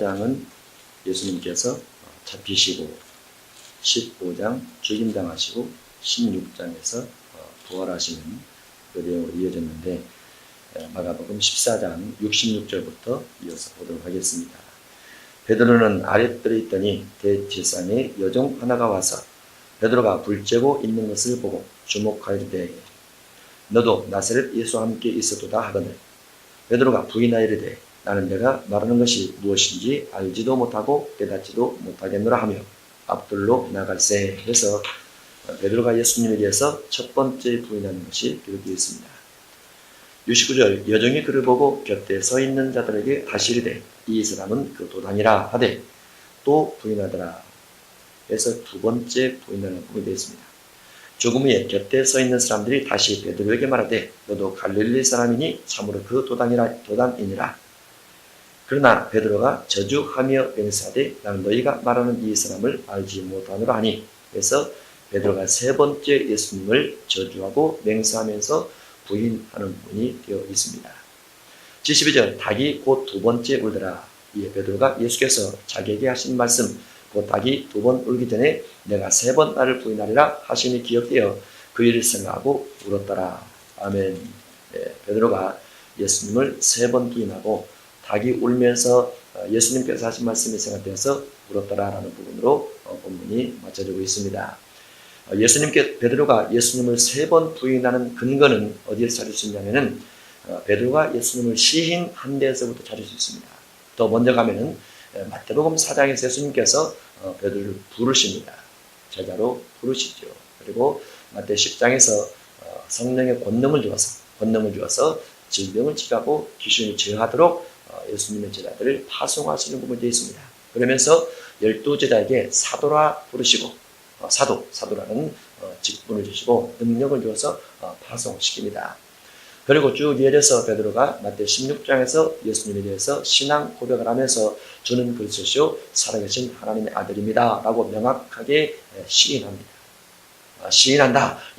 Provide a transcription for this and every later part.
14장은 예수님께서 잡히시고 15장 죽임당하시고 16장에서 부활하시는 그 내용으로 이어졌는데 마가복음 14장 66절부터 이어서 보도록 하겠습니다. 베드로는 아랫뜰에 있더니 대제사장의 여종 하나가 와서 베드로가 불 쬐고 있는 것을 보고 주목하이르되 너도 나사렛 예수와 함께 있었도다 하거늘 베드로가 부인하이르되 나는 내가 말하는 것이 무엇인지 알지도 못하고 깨닫지도 못하겠노라 하며 앞뜰로 나갈세. 그래서 베드로가 예수님에 대해서 첫 번째 부인하는 것이 기록되어 있습니다. 69절 여종이 그를 보고 곁에 서 있는 자들에게 다시 이르되 이 사람은 그 도단이라 하되 또 부인하더라. 그래서 두 번째 부인하는 부분이 되어 있습니다. 조금 후에 곁에 서 있는 사람들이 다시 베드로에게 말하되 너도 갈릴리 사람이니 참으로 그 도단이니라. 그러나 베드로가 저주하며 맹세하되 나는 너희가 말하는 이 사람을 알지 못하노라 하니 그래서 베드로가 세 번째 예수님을 저주하고 맹세하면서 부인하는 부분이 되어 있습니다. 72절 닭이 곧 두 번째 울더라. 이에 베드로가 예수께서 자기에게 하신 말씀 곧 닭이 두 번 울기 전에 내가 세 번 나를 부인하리라 하시니 기억되어 그 일을 생각하고 울었더라. 아멘. 베드로가 예수님을 세 번 부인하고 닭이 울면서 예수님께서 하신 말씀이 생각되어서 울었더라라는 부분으로 본문이 맞춰지고 있습니다. 베드로가 예수님을 세 번 부인하는 근거는 어디에서 찾을 수 있냐면은 베드로가 예수님을 시인한 데에서부터 찾을 수 있습니다. 더 먼저 가면은 마태복음 4장에서 예수님께서 베드로를 부르십니다. 제자로 부르시죠. 그리고 마태 10장에서 성령의 권능을 주어서 질병을 치료하고 귀신을 제어하도록 예수님의 제자들을 파송하시는 부분이 되어 있습니다. 그러면서 12제자에게 사도라 부르시고 사도라는 직분을 주시고 능력을 주어서 파송시킵니다. 그리고 쭉 이어져서 베드로가 마태 16장에서 예수님에 대해서 신앙 고백을 하면서 주는 그리스도시요 살아계신 하나님의 아들입니다 라고 명확하게 시인한다.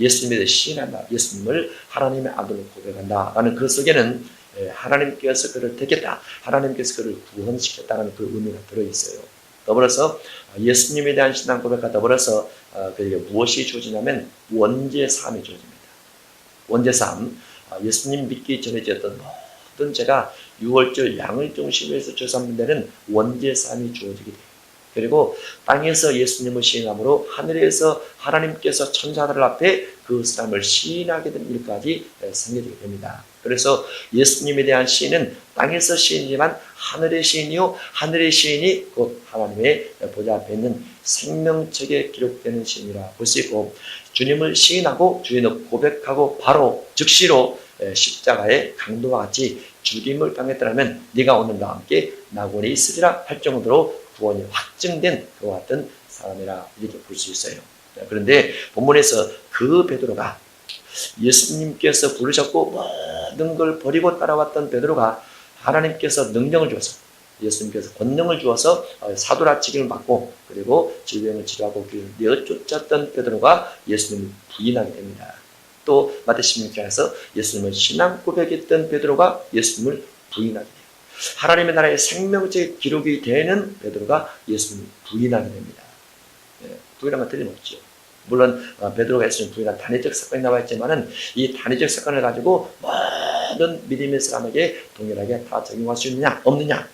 예수님에 대해 시인한다. 예수님을 하나님의 아들로 고백한다 라는 그 속에는 하나님께서 그를 택했다. 하나님께서 그를 구원시켰다는 그 의미가 들어있어요. 더불어서 예수님에 대한 신앙 고백과 더불어서 그에게 무엇이 주어지냐면 원죄사함이 주어집니다. 원죄사함, 예수님 믿기 전에 지었던 모든 죄가 유월절 양을 중심으로 해서 죄사함 데는 원죄사함이 주어지게 돼요. 그리고 땅에서 예수님을 시인함으로 하늘에서 하나님께서 천사들 앞에 그 사람을 시인하게 된 일까지 생기게 됩니다. 그래서 예수님에 대한 시인은 땅에서 시인이지만 하늘의 시인이요 하늘의 시인이 곧 하나님의 보좌 앞에 있는 생명책에 기록되는 시인이라 볼 수 있고 주님을 시인하고 주님을 고백하고 바로 즉시로 십자가의 강도와 같이 죽임을 당했더라면 네가 오늘 나와 함께 낙원에 있으리라 할 정도로 구원이 확증된 그와 같은 사람이라 이렇게 볼 수 있어요. 그런데 본문에서 그 베드로가 예수님께서 부르셨고 모든 걸 버리고 따라왔던 베드로가 하나님께서 능력을 주어서 예수님께서 권능을 주어서 사도라 치기를 받고 그리고 질병을 치료하고 그를 내어쫓았던 베드로가 예수님을 부인하게 됩니다. 또 마태 16장에서 예수님을 신앙 고백했던 베드로가 예수님을 부인하게 돼요. 하나님의 나라의 생명책 기록이 되는 베드로가 예수님을 부인하게 됩니다. 부인한 건 틀림없죠. 물론 베드로가 예수님을 부인한 단회적 사건이 나와 있지만은 이 단회적 사건을 가지고 모든 믿음의 사람에게 동일하게 다 적용할 수 있느냐 없느냐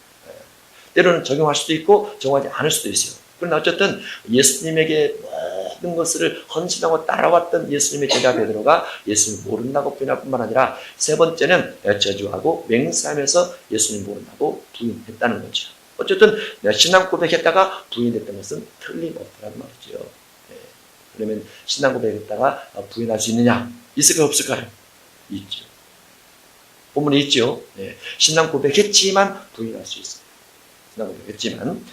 때로는 적용할 수도 있고 적용하지 않을 수도 있어요. 그러나 어쨌든 예수님에게 모든 것을 헌신하고 따라왔던 예수님의 제자 베드로가 예수님을 모른다고 부인할 뿐만 아니라 세 번째는 저주하고 맹세하면서 예수님 모른다고 부인했다는 거죠. 어쨌든 신앙 고백했다가 부인했던 것은 틀림없다는 말이죠. 그러면 신앙 고백했다가 부인할 수 있느냐? 있을까요? 없을까요? 있죠. 본문에 있죠. 신앙 고백했지만 부인할 수 있어요. 신앙 고백했지만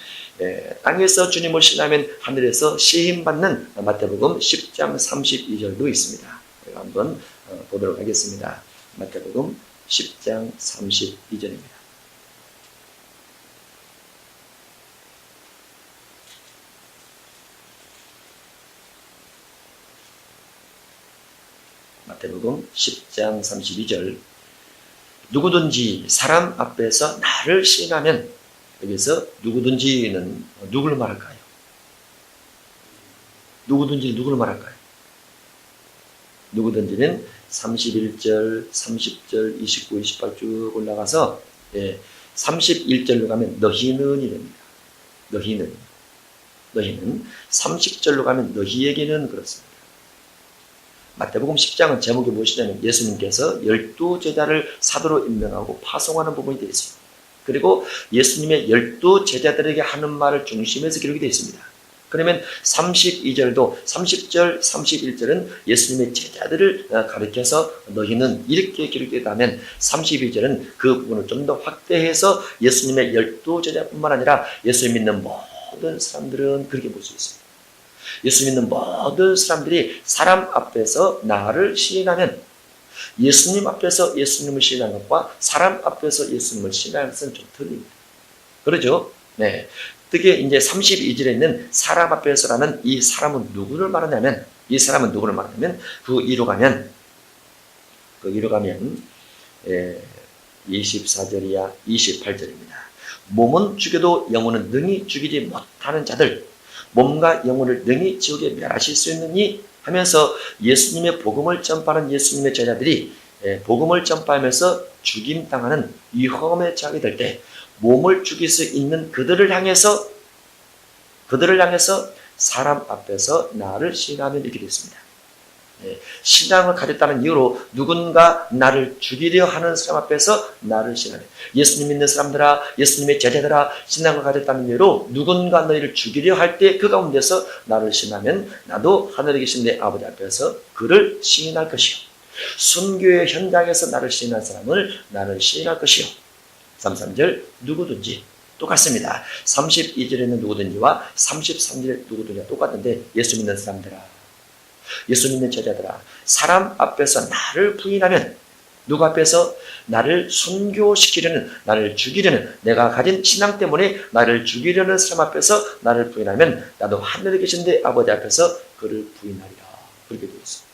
땅에서 주님을 신하면 하늘에서 시임받는 마태복음 10장 32절도 있습니다. 제가 한번 보도록 하겠습니다. 마태복음 10장 32절입니다. 마태복음 10장 32절 누구든지 사람 앞에서 나를 시인하면 여기서 누구든지는 누구를 말할까요? 누구든지 누구를 말할까요? 누구든지는 31절, 30절, 29, 28 쭉 올라가서 31절로 가면 너희는이 됩니다. 너희는 30절로 가면 너희에게는 그렇습니다. 마태복음 10장은 제목이 무엇이냐면 예수님께서 12제자를 사도로 임명하고 파송하는 부분이 되어 있습니다. 그리고 예수님의 12제자들에게 하는 말을 중심에서 기록이 되어 있습니다. 그러면 32절도 30절, 31절은 예수님의 제자들을 가리켜서 너희는 이렇게 기록되다면 32절은 그 부분을 좀 더 확대해서 예수님의 12제자뿐만 아니라 예수 믿는 모든 사람들은 그렇게 볼 수 있습니다. 예수 믿는 모든 사람들이 사람 앞에서 나를 시인하면 예수님 앞에서 예수님을 시인하는 것과 사람 앞에서 예수님을 시인하는 것은 좀 틀립니다. 그러죠? 네. 특히 이제 32절에 있는 사람 앞에서라는 이 사람은 누구를 말하냐면 그 이로 가면 24절이야 28절입니다. 몸은 죽여도 영혼은 능히 죽이지 못하는 자들, 몸과 영혼을 능히 지옥에 멸하실 수 있느니 하면서 예수님의 복음을 전파하는 예수님의 제자들이 복음을 전파하면서 죽임당하는 위험에 처하게 될 때 몸을 죽일 수 있는 그들을 향해서 사람 앞에서 나를 시인하면 이렇게 됐습니다. 신앙을 가졌다는 이유로 누군가 나를 죽이려 하는 사람 앞에서 나를 시인하면, 예수님 믿는 사람들아, 예수님의 제자들아, 신앙을 가졌다는 이유로 누군가 너희를 죽이려 할 때 그 가운데서 나를 시인하면 나도 하늘에 계신 내 아버지 앞에서 그를 시인할 것이요, 순교의 현장에서 나를 시인한 사람을 나는 시인할 것이요. 33절 누구든지 똑같습니다. 32절에는 누구든지와 33절에 누구든지가 똑같은데 예수 믿는 사람들아, 예수 믿는 제자들아, 사람 앞에서 나를 부인하면, 누구 앞에서? 나를 순교시키려는, 나를 죽이려는, 내가 가진 신앙 때문에 나를 죽이려는 사람 앞에서 나를 부인하면 나도 하늘에 계신 내 아버지 앞에서 그를 부인하리라. 그렇게 되어 있습니다.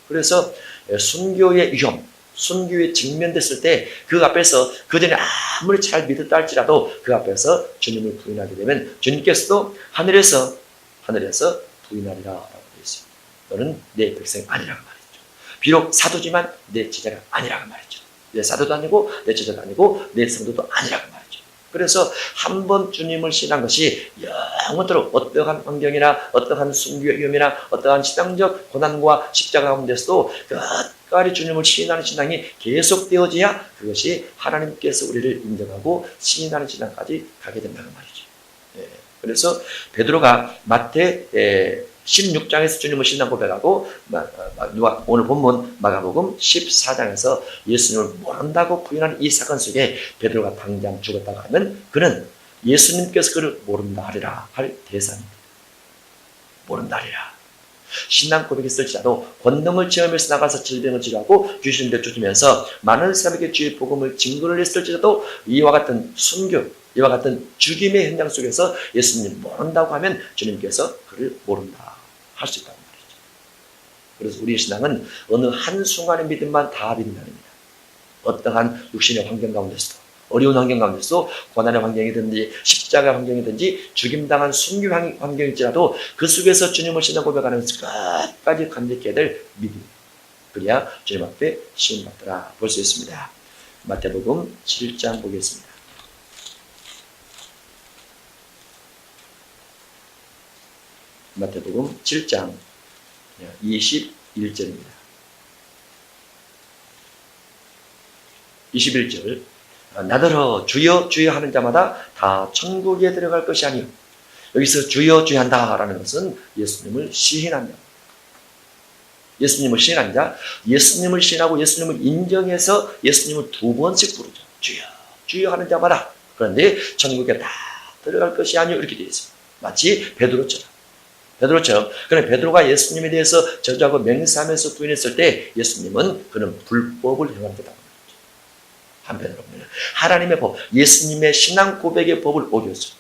그래서 순교의 위험, 순교에 직면됐을 때 그 앞에서 그들이 아무리 잘 믿었다 할지라도 그 앞에서 주님을 부인하게 되면 주님께서도 하늘에서 부인하리라 라고 되어 있습니다. 너는 내 백성 아니라고 말했죠. 비록 사도지만 내 제자가 아니라고 말했죠. 내 사도도 아니고 내 제자도 아니고 내 성도도 아니라고 말했죠. 그래서 한 번 주님을 신한 것이 영원토록 어떠한 환경이나 어떠한 순교의 위험이나 어떠한 신앙적 고난과 십자가 가운데서도 끝까지 주님을 시인하는 신앙이 계속되어져야 그것이 하나님께서 우리를 인정하고 시인하는 신앙까지 가게 된다는 말이죠. 그래서 베드로가 마태 16장에서 주님을 신앙 고백하고 오늘 본문 마가복음 14장에서 예수님을 모른다고 부인하는 이 사건 속에 베드로가 당장 죽었다고 하면 그는 예수님께서 그를 모른다 하리라 할 대상입니다. 모른다 하리라. 신앙 고백했을지라도 권능을 체험해서 나가서 질병을 치료하고 귀신을 내쫓으면서 많은 사람에게 주의 복음을 증거를 했을지라도 이와 같은 순교, 이와 같은 죽임의 현장 속에서 예수님 모른다고 하면 주님께서 그를 모른다 할 수 있다는 말이죠. 그래서 우리의 신앙은 어느 한순간의 믿음만 다 믿는 아닙니다. 어떠한 육신의 환경 가운데서도, 어려운 환경 가운데서도, 고난의 환경이든지 십자가 환경이든지 죽임당한 순교 환경일지라도 그 속에서 주님을 신앙 고백하면서 끝까지 감격해야 될 믿음, 그래야 주님 앞에 시험받더라 볼 수 있습니다. 마태복음 7장 보겠습니다. 마태복음 7장 21절입니다. 21절 나더러 주여 주여 하는 자마다 다 천국에 들어갈 것이 아니요. 여기서 주여 주여 한다라는 것은 예수님을 시인한다. 예수님을 시인한 자, 예수님을 시인하고 예수님을 인정해서 예수님을 두 번씩 부르죠. 주여 주여 하는 자마다. 그런데 천국에 다 들어갈 것이 아니요 이렇게 되어 있습니다. 마치 베드로처럼. 그런데 베드로가 예수님에 대해서 저주하고 맹세하면서 부인했을 때 예수님은 그는 불법을 행한 거다. 한편으로 보면 하나님의 법, 예수님의 신앙 고백의 법을 어겼죠.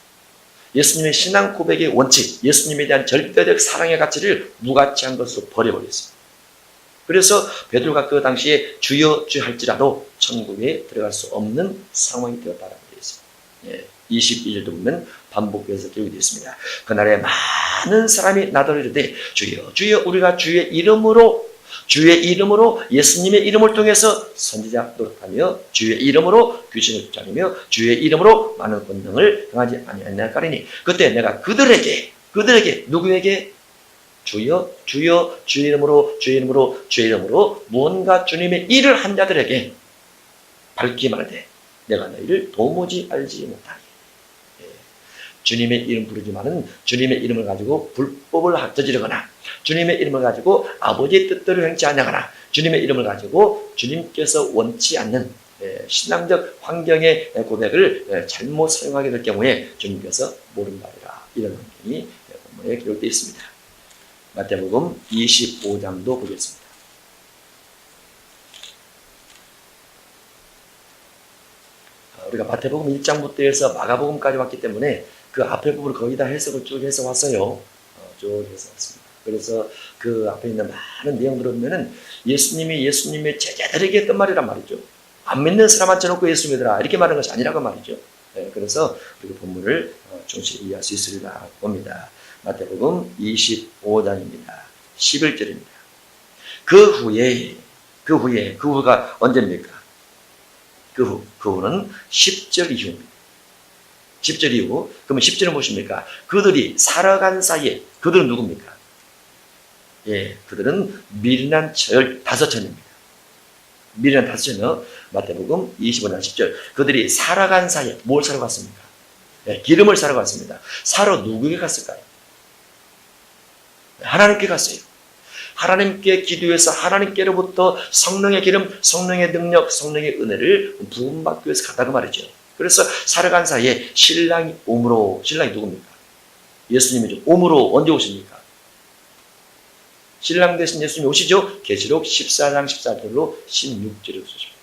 예수님의 신앙 고백의 원칙, 예수님에 대한 절대적 사랑의 가치를 무가치한 것으로 버려버렸습니다. 그래서 베드로가 그 당시에 주여 주여 할지라도 천국에 들어갈 수 없는 상황이 되었다는 것입니다. 22절도 보면 반복해서 기록이 되어 있습니다. 그날에 많은 사람이 나더러 이르되 주여 주여 우리가 주의 이름으로 예수님의 이름을 통해서 선지자 노릇하며 주의 이름으로 귀신을 쫓아내며 주의 이름으로 많은 권능을 행하지 아니하나니 그때 내가 그들에게 누구에게 주여 주여 주의 이름으로 무언가 주님의 일을 한 자들에게 밝히 말하되 내가 너희를 도무지 알지 못하니. 주님의 이름 부르지만은 주님의 이름을 가지고 불법을 저지르거나 주님의 이름을 가지고 아버지의 뜻대로 행치 않냐거나 주님의 이름을 가지고 주님께서 원치 않는 신앙적 환경의 고백을 잘못 사용하게 될 경우에 주님께서 모른다리라. 이런 환경이 본문에 기록되어 있습니다. 마태복음 25장도 보겠습니다. 우리가 마태복음 1장부터 해서 마가복음까지 왔기 때문에 그 앞에 부분을 거의 다 해석을 쭉 해서 왔어요. 쭉 해서 왔습니다. 그래서 그 앞에 있는 많은 내용들을 보면은 예수님의 제자들에게 했던 말이란 말이죠. 안 믿는 사람한테 놓고 예수 믿으라 이렇게 말하는 것이 아니라고 말이죠. 그래서 우리가 본문을 충실히 이해할 수 있으리라 봅니다. 마태복음 25장입니다. 11절입니다. 그 후가 언제입니까? 그 후는 10절 이후입니다. 10절 이후. 그러면 10절은 무엇입니까? 그들이 살아간 사이에, 그들은 누굽니까? 그들은 미련한 15천입니다. 미련한 5천이요. 마태복음 25장 10절. 그들이 살아간 사이에 뭘 사러 갔습니까? 기름을 사러 갔습니다. 사러 누구에게 갔을까요? 하나님께 갔어요. 하나님께 기도해서 하나님께로부터 성령의 기름, 성령의 능력, 성령의 은혜를 부음받기 위해서 갔다고 말이죠. 그래서 살아간 사이에 신랑이 누굽니까? 예수님이죠. 오므로 언제 오십니까? 신랑 대신 예수님이 오시죠. 계시록 14장 14절로 16절에 오십니다.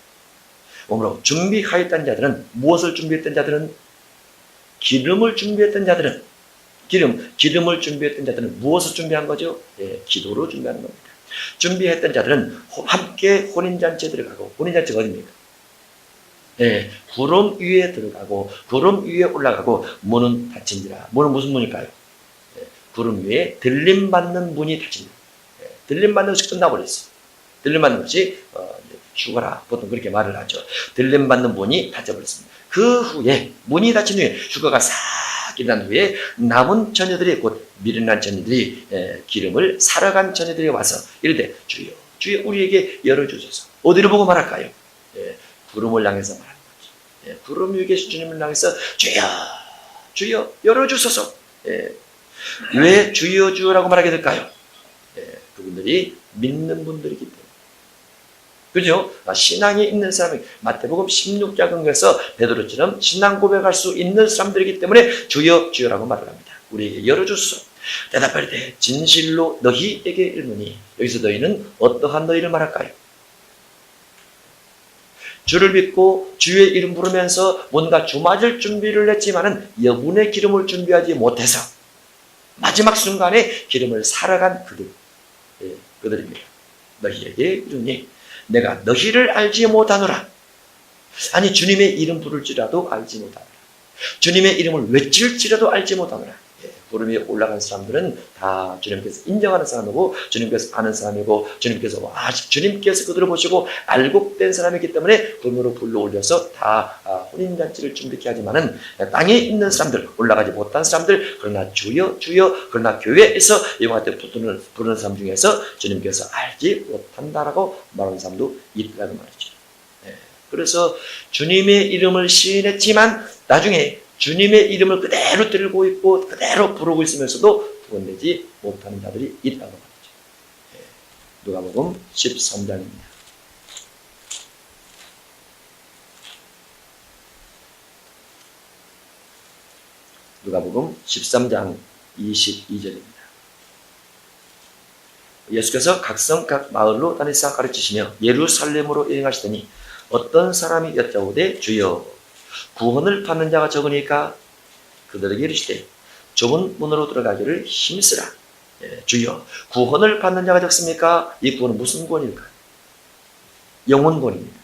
오므로 준비하였던 자들은 무엇을 준비했던 자들은 기름을 준비했던 자들은 기름을 준비했던 자들은 무엇을 준비한 거죠? 기도로 준비하는 겁니다. 준비했던 자들은 함께 혼인잔치에 들어가고, 혼인잔치가 어디입니까? 구름 위에 들어가고, 구름 위에 올라가고, 문은 닫힌지라. 문은 무슨 문일까요? 구름 위에 들림받는 문이 닫힌다. 들림받는 것이 끝나버렸어요. 들림받는 것이 죽어라. 보통 그렇게 말을 하죠. 들림받는 문이 닫혀버렸습니다. 그 후에, 문이 닫힌 후에 휴가가 싹 일어난 후에 남은 처녀들이, 곧 미련한 처녀들이 기름을 사러 간 처녀들이 와서 이르되 주여 주여 우리에게 열어주소서. 어디를 보고 말할까요? 구름을 향해서 말하는 거죠. 구름 위에 계신 주님을 향해서 주여 주여 열어주소서. 왜 주여 주여라고 말하게 될까요? 그분들이 믿는 분들이기 때문에. 그죠? 신앙이 있는 사람이, 마태복음 16장에서 베드로처럼 신앙 고백할 수 있는 사람들이기 때문에 주여 주여라고 말을 합니다. 우리에게 열어주소서. 대답하되 진실로 너희에게 이르노니. 여기서 너희는 어떠한 너희를 말할까요? 주를 믿고 주의 이름 부르면서 뭔가 주 맞을 준비를 했지만은 여분의 기름을 준비하지 못해서 마지막 순간에 기름을 사러간 그들입니다. 너희에게 이르니 내가 너희를 알지 못하노라. 아니, 주님의 이름 부를지라도 알지 못하노라. 주님의 이름을 외칠지라도 알지 못하노라. 구름 위에 올라간 사람들은 다 주님께서 인정하는 사람이고, 주님께서 아는 사람이고, 주님께서 그들을 보시고 알곡된 사람이기 때문에 구름으로 불러 올려서 다 혼인잔치를 준비케 하지만은 땅에 있는 사람들, 올라가지 못한 사람들, 그러나 주여 주여, 그러나 교회에서 이와 같은 부르는 사람 중에서 주님께서 알지 못한다라고 말하는 사람도 있다는 말이죠. 그래서 주님의 이름을 시인했지만 나중에 주님의 이름을 그대로 들고 있고 그대로 부르고 있으면서도 구원되지 못하는 자들이 있다고 말이죠. 누가복음 13장입니다. 누가복음 13장 22절입니다. 예수께서 각 성 각 마을로 다니사 가르치시며 예루살렘으로 여행하시더니 어떤 사람이 여짜오되 주여 구원을 받는 자가 적으니까 그들에게 이르시되 좁은 문으로 들어가기를 힘쓰라. 주여 구원을 받는 자가 적습니까? 이 구원은 무슨 구원일까요? 영혼 구원입니다.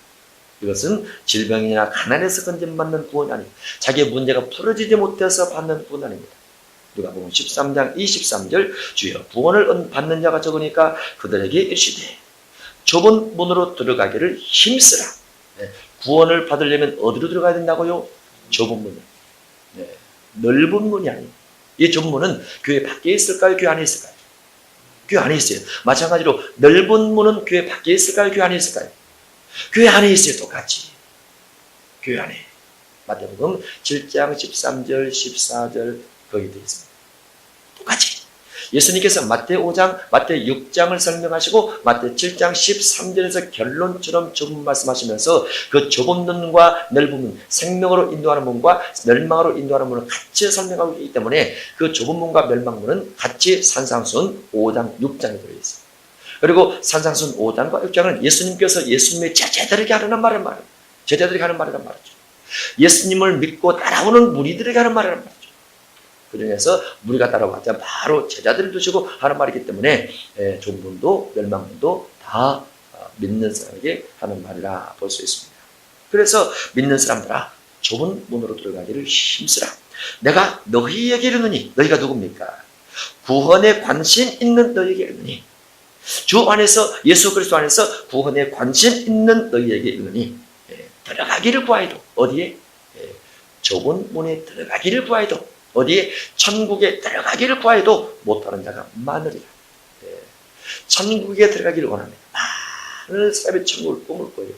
이것은 질병이나 가난에서 건진받는 구원이 아니고 자기의 문제가 풀어지지 못해서 받는 구원 아닙니다. 누가복음 13장 23절 주여 구원을 받는 자가 적으니까 그들에게 이르시되 좁은 문으로 들어가기를 힘쓰라. 네. 구원을 받으려면 어디로 들어가야 된다고요? 좁은 문이요. 네. 넓은 문이 아니에요. 이 좁은 문은 교회 밖에 있을까요? 교회 안에 있을까요? 교회 안에 있어요. 마찬가지로 넓은 문은 교회 밖에 있을까요? 교회 안에 있을까요? 교회 안에 있어요. 똑같이. 교회 안에. 마태복음 7장 13절 14절 거기 되어 있습니다. 똑같이. 예수님께서 마태 5장, 마태 6장을 설명하시고 마태 7장 13절에서 결론처럼 좁은 말씀하시면서 그 좁은 문과 넓은 문, 생명으로 인도하는 문과 멸망으로 인도하는 문을 같이 설명하고 있기 때문에 그 좁은 문과 멸망문은 같이 산상순 5장, 6장에 들어있어요. 그리고 산상순 5장과 6장은 예수님께서 예수님의 제자들에게 하는 말이란 제자들에게 하는 말이란 말이죠. 예수님을 믿고 따라오는 무리들에게 하는 말이란 말이죠. 그 중에서 무리가 따라왔자 바로 제자들을 두시고 하는 말이기 때문에 좁은 문도 멸망문도 다 믿는 사람에게 하는 말이라 볼 수 있습니다. 그래서 믿는 사람들아 좁은 문으로 들어가기를 힘쓰라. 내가 너희에게 이르노니 너희가 누굽니까? 구원에 관심 있는 너희에게 이르노니 주 안에서 예수 그리스도 안에서 구원에 관심 있는 너희에게 이르노니 들어가기를 구하여도 어디에? 좁은 문에 들어가기를 구하여도 어디에? 천국에 들어가기를 구하여도 못하는 자가 많으리라. 천국에 들어가기를 원합니다. 많은 사람이 천국을 꿈을 꿔요.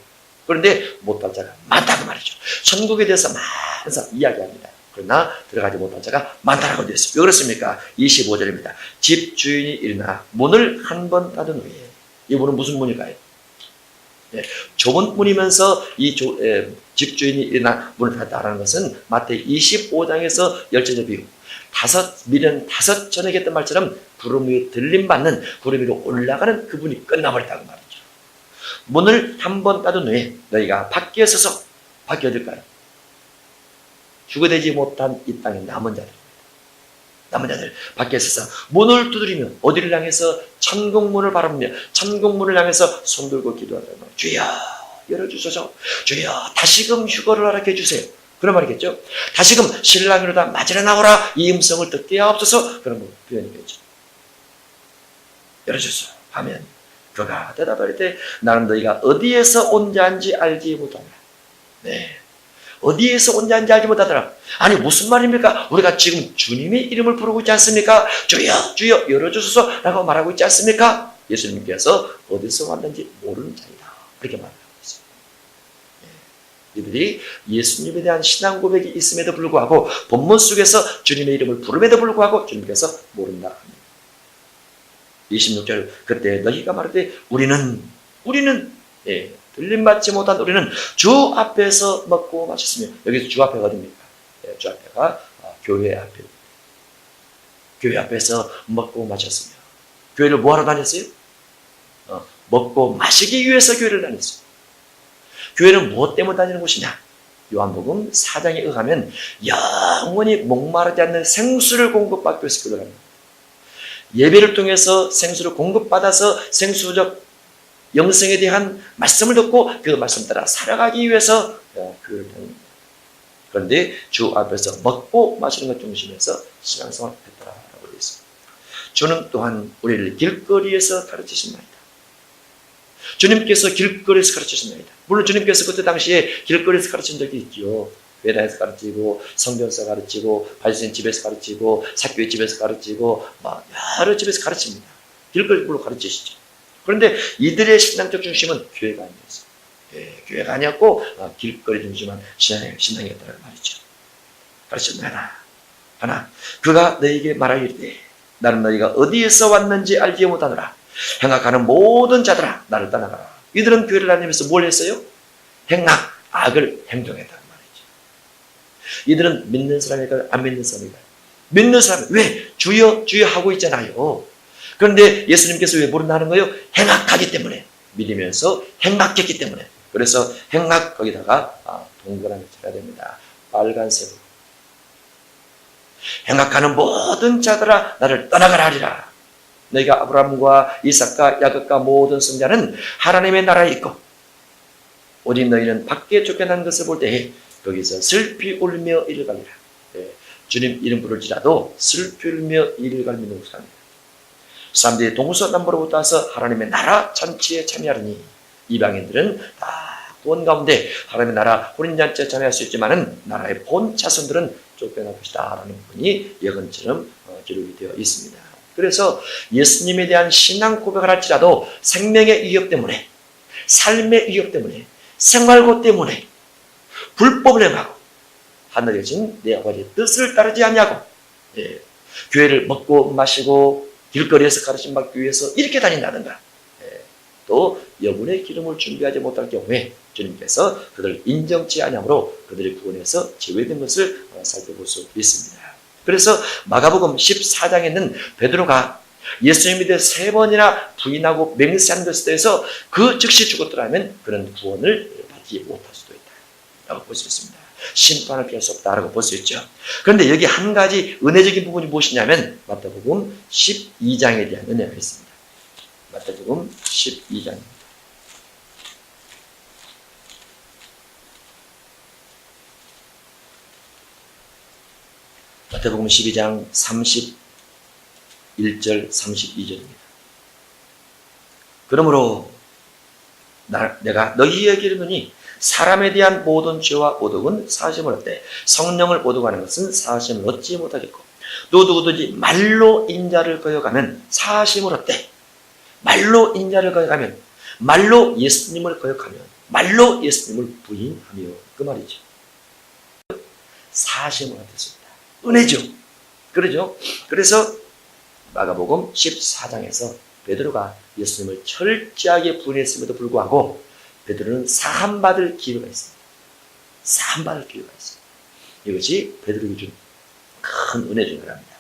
그런데 못할 자가 많다고 말이죠. 천국에 대해서 많은 사람 이야기합니다. 그러나 들어가지 못한 자가 많다라고 되어 있습니다. 왜 그렇습니까? 25절입니다. 집 주인이 일어나 문을 한 번 닫은 후에 이 문은 무슨 문일까요? 좁은 문이면서 집주인이 일어나 문을 닫았다는 것은 마태 25장에서 열제절 비유 미련 5 전에 했던 말처럼 구름 위에 들림받는 구름 위로 올라가는 그분이 끝나버렸다고 말이죠. 문을 한 번 닫은 후에 너희가 밖에 서서 밖에 어딜까요? 주거되지 못한 이 땅의 남은 자들 밖에 서서 문을 두드리며 어디를 향해서 천국문을 바라보며 천국문을 향해서 손들고 기도하더라. 주여 열어주소서. 주여 다시금 휴거를 허락해 주세요. 그런 말이겠죠. 다시금 신랑이로다 맞으러 나오라. 이 음성을 듣게 하옵소서. 그런 표현이겠죠. 열어주소서 하면 그가 대답할 때 나는 너희가 어디에서 온 자인지 알지 못하노라. 네. 어디에서 온 자인지 알지 못하더라. 아니 무슨 말입니까? 우리가 지금 주님의 이름을 부르고 있지 않습니까? 주여 주여 열어주소서 라고 말하고 있지 않습니까? 예수님께서 어디서 왔는지 모르는 자이다. 그렇게 말하고 있어요. 이들이 예수님에 대한 신앙 고백이 있음에도 불구하고 본문 속에서 주님의 이름을 부름에도 불구하고 주님께서 모른다 합니다. 26절 그때 너희가 말하되 우리는 들림받지 못한 우리는 주 앞에서 먹고 마셨으며 여기서 주 앞에가 어디입니까? 주 앞에가 교회 앞입니다. 교회 앞에서 먹고 마셨으며 교회를 뭐하러 다녔어요? 먹고 마시기 위해서 교회를 다녔어요. 교회는 무엇 때문에 다니는 곳이냐? 요한복음 4장에 의하면 영원히 목마르지 않는 생수를 공급받기 위해서 교회를 다닙니다. 예배를 통해서 생수를 공급받아서 생수적 영성에 대한 말씀을 듣고 그 말씀 따라 살아가기 위해서 교회를 다닙니다. 그런데 주 앞에서 먹고 마시는 것 중심에서 신앙생활을 했다라고 되어 있습니다. 주는 또한 우리를 길거리에서 가르치신다니다. 주님께서 길거리에서 가르치신다니다. 물론 주님께서 그때 당시에 길거리에서 가르친 적이 있죠. 회당에서 가르치고 성전에서 가르치고 바리새인 집에서 가르치고 사교의 집에서 가르치고 여러 집에서 가르칩니다. 길거리로 가르치시죠. 그런데 이들의 신앙적 중심은 교회가 아니었어요. 교회가 아니었고 길거리 중심한 신앙이었다는 말이죠. 가르쳤다. 하나 그가 너희에게 말하기를 나는 너희가 어디에서 왔는지 알지 못하노라. 행악하는 모든 자들아 나를 떠나가라. 이들은 교회를 다니면서 뭘 했어요? 행악, 악을 행동했다는 말이죠. 이들은 믿는 사람일까요? 안 믿는 사람일까요? 믿는 사람. 왜? 주여 주여 하고 있잖아요. 그런데 예수님께서 왜 모른다는 거예요? 행악하기 때문에. 믿으면서 행악했기 때문에. 그래서 행악 거기다가 동그라미 쳐야 됩니다. 빨간색으로. 행악하는 모든 자들아 나를 떠나가라 하리라. 너희가 아브라함과 이삭과 야곱과 모든 선자는 하나님의 나라에 있고 오직 너희는 밖에 쫓겨난 것을 볼 때 거기서 슬피 울며 이를 갈리라. 주님 이름 부를지라도 슬피 울며 이를 갈미는 것입니다. 사람들이 동서남북으로부터 와서 하나님의 나라 잔치에 참여하리니 이방인들은 다 구원 가운데 하나님의 나라 혼인잔치에 참여할 수 있지만은 나라의 본 자손들은 쫓겨날 것이다 라는 부분이 예언처럼 기록이 되어 있습니다. 그래서 예수님에 대한 신앙 고백을 할지라도 생명의 위협 때문에, 삶의 위협 때문에, 생활고 때문에 불법을 행하고 하늘에 계신 내 아버지의 뜻을 따르지 않냐고, 교회를 먹고 마시고 길거리에서 가르침 받기 위해서 이렇게 다닌다든가, 또 여분의 기름을 준비하지 못할 경우에 주님께서 그들을 인정치 않으므로 그들의 구원에서 제외된 것을 살펴볼 수 있습니다. 그래서 마가복음 14장에는 베드로가 예수님에 대해 3번이나 부인하고 맹세한 것에 대해서 그 즉시 죽었더라면 그런 구원을 받지 못할 수도 있다라고 볼 수 있습니다. 심판을 피할 수 없다라고 볼 수 있죠. 그런데 여기 한 가지 은혜적인 부분이 무엇이냐면 마태복음 12장에 대한 은혜가 있습니다. 마태복음 12장입니다. 마태복음 12장 31절 32절입니다. 그러므로 내가 너희에게 이르노니 사람에 대한 모든 죄와 오독은 사하심을 얻되 성령을 오독하는 것은 사하심을 얻지 못하겠고 또 누구든지 말로 인자를 거역하면 사하심을 얻되 말로 인자를 거역하면 말로 예수님을 거역하면 말로 예수님을 부인하며 그 말이죠. 사하심을 얻었습니다. 은혜죠. 그러죠. 그래서 마가복음 14장에서 베드로가 예수님을 철저하게 부인했음에도 불구하고 베드로는 사함받을 기회가 있습니다. 사함받을 기회가 있습니다. 이것이 베드로에게 준 큰 은혜 중 하나입니다.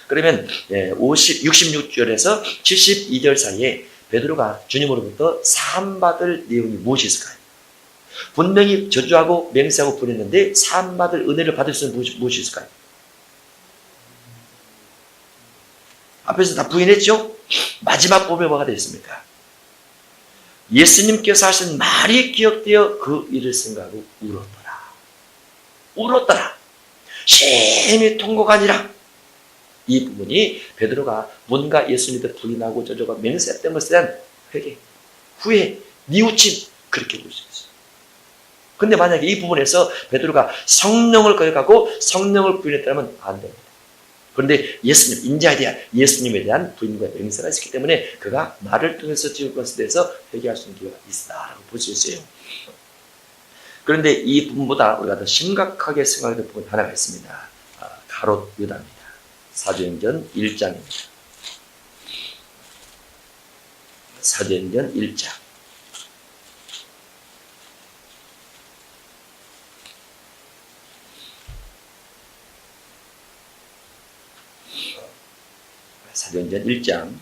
그러면 66절에서 72절 사이에 베드로가 주님으로부터 사함받을 내용이 무엇이 있을까요? 분명히 저주하고 맹세하고 부인했는데 사함받을 은혜를 받을 수 있는 무엇이 있을까요? 앞에서 다 부인했죠? 마지막 부분에 뭐가 되어 있습니까? 예수님께서 하신 말이 기억되어 그 일을 생각하고 울었더라. 울었더라. 심히 통곡 아니라. 이 부분이 베드로가 뭔가 예수님께 부인하고 저주가 맹세했던 것에 대한 회개, 후회, 뉘우침 그렇게 볼 수 있어요. 근데 만약에 이 부분에서 베드로가 성령을 거역하고 성령을 부인했다면 안 됩니다. 그런데 예수님, 인자에 대한 예수님에 대한 부인과 맹세가 있었기 때문에 그가 말을 통해서 지은 것에 대해서 회개할 수 있는 기회가 있다라고 볼 수 있어요. 그런데 이 부분보다 우리가 더 심각하게 생각해야 될 부분 하나가 있습니다. 가롯 유다입니다. 사도행전 1장입니다. 사도행전 1장. 사도행전 1장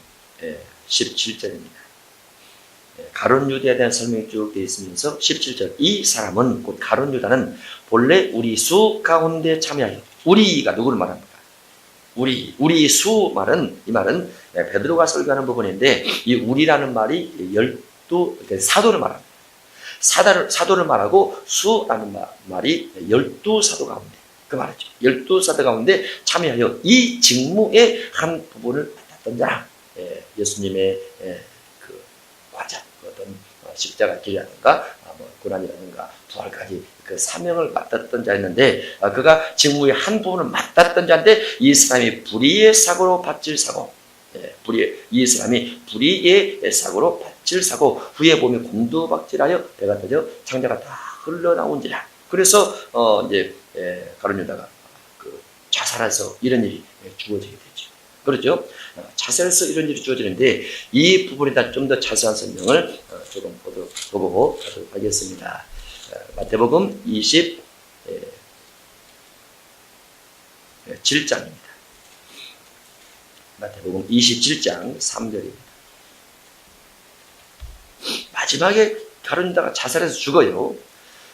17절입니다. 가룟 유다에 대한 설명이 쭉 되어 있으면서 17절 이 사람은 곧 가룟 유다는 본래 우리 수 가운데 참여하여 우리가 누구를 말합니까? 우리 수 말은 이 말은 베드로가 설교하는 부분인데 이 우리라는 말이 12 사도를 말합니다. 사도를 말하고 수라는 말이 12사도 가운데 그 말이죠. 12사도 가운데 참여하여 이 직무의 한 부분을 맡았던 자라. 예수님의 그 과자, 어떤 십자가 길이라든가 고난이라든가 부활까지 그 사명을 맡았던 자였는데 그가 직무의 한 부분을 맡았던 자인데 이 사람이 불의의 사고로 밭을 사고 이 사람이 불의의 사고로 밭을 사고 후에 보면 곤두박질하여 배가 터져 창자가 다 흘러나온지라. 그래서 이제 가룟 유다가 그 자살해서 이런 일이 주어지게 되죠. 그렇죠? 자살해서 이런 일이 주어지는데 이 부분에 대한 좀 더 자세한 설명을 조금 보고 가도록 하겠습니다. 마태복음 27장입니다. 마태복음 27장 3절입니다. 마지막에 가룟 유다가 자살해서 죽어요.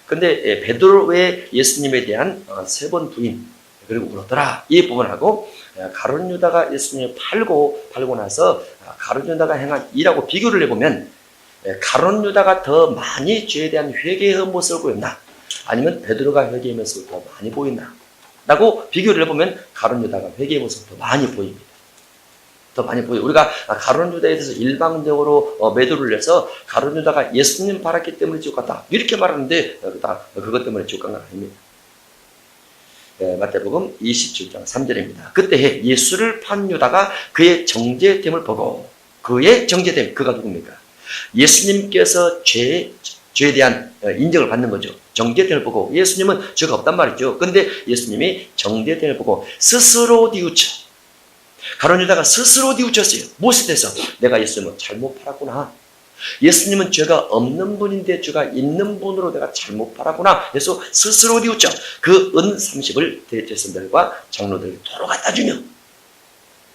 근데 베드로의 예수님에 대한 3번 부인 그리고 울었더라 이 부분하고 가룟 유다가 예수님을 팔고 나서 가룟 유다가 행한 일하고 비교를 해보면 가룟 유다가 더 많이 죄에 대한 회개의 모습을 보였나? 아니면 베드로가 회개의 모습을 더 많이 보였나? 라고 비교를 해보면 가룟 유다가 회개의 모습을 더 많이 보입니다. 더 많이 보여요. 우리가 가룟 유다에 대해서 일방적으로 매도를 해서 가룟 유다가 예수님 팔았기 때문에 지옥 갔다 이렇게 말하는데 그것 때문에 지옥 간 건 아닙니다. 마태복음 27장 3절입니다. 그때 예수를 판 유다가 그의 정죄됨을 보고 그의 정죄됨, 그가 누굽니까? 예수님께서 죄에 대한 인정을 받는 거죠. 정죄됨을 보고 예수님은 죄가 없단 말이죠. 근데 예수님이 정죄됨을 보고 스스로 뉘우쳐 가룟 유다가 스스로 뉘우쳤어요. 무엇에 대해서? 내가 예수님을 잘못 팔았구나. 예수님은 죄가 없는 분인데 죄가 있는 분으로 내가 잘못 팔았구나. 그래서 스스로 뉘우쳐 그 은 30을 대제사장들과 장로들에게 도로 갖다 주며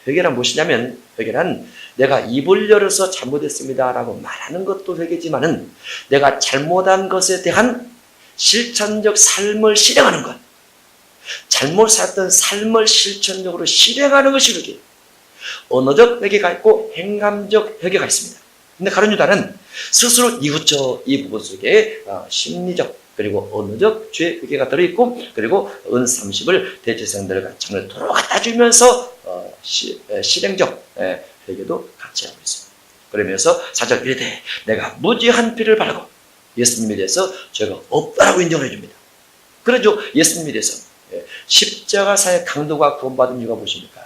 회개란 무엇이냐면 회개란 내가 입을 열어서 잘못했습니다 라고 말하는 것도 회개지만은 내가 잘못한 것에 대한 실천적 삶을 실행하는 것, 잘못 살았던 삶을 실천적으로 실행하는 것이 회개. 언어적 회개가 있고 행함적 회개가 있습니다. 근데 가룟 유다는 스스로 뉘우쳐 이 부분 속에 심리적 그리고 언어적 죄 회개가 들어있고 그리고 은 30을 대제사장들과 장을 도로 갖다 주면서 실행적 회개도 같이 하고 있습니다. 그러면서 4절 이르되 내가 무지한 피를 바르고 예수님에 대해서 죄가 없다라고 인정을 해줍니다. 그러죠. 예수님에 대해서 십자가사의 강도가 구원받은 이유가 무엇입니까?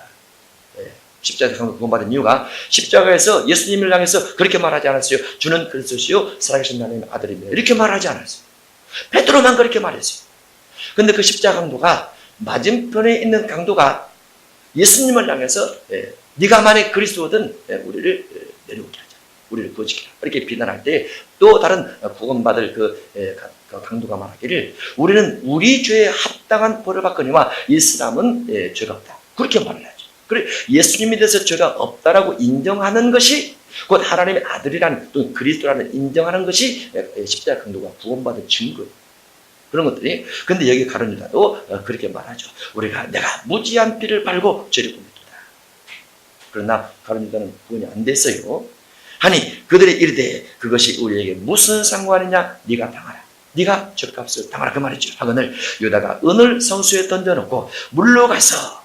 십자가 강도 구원받은 이유가 십자가에서 예수님을 향해서 그렇게 말하지 않았어요. 주는 그리스도시요 살아계신 하나님의 아들입니다. 이렇게 말하지 않았어요. 베드로만 그렇게 말했어요. 근데 그 십자가 강도가 맞은편에 있는 강도가 예수님을 향해서 네가 만약 그리스도든 우리를 내려오게 하자. 우리를 구원시키라. 이렇게 비난할 때 또 다른 구원받을 그 강도가 말하기를 우리는 우리 죄에 합당한 벌을 받거니와 이 사람은 죄가 없다. 그렇게 말을 하죠. 그래 예수님에 대해서 죄가 없다라고 인정하는 것이 곧 하나님의 아들이라는 또 그리스도라는 인정하는 것이 십자가 강도가 구원받은 증거예요. 그런 것들이. 근데 여기 가룟 유다도 그렇게 말하죠. 내가 무지한 피를 발고 죄를 범했도다. 그러나 가룟 유다는 구원이 안 됐어요. 하니 그들이 이르되 그것이 우리에게 무슨 상관이냐? 네가 당하라. 네가 죄값을 당하라. 그 말이죠. 하거늘 유다가 은을 성수에 던져놓고 물러가서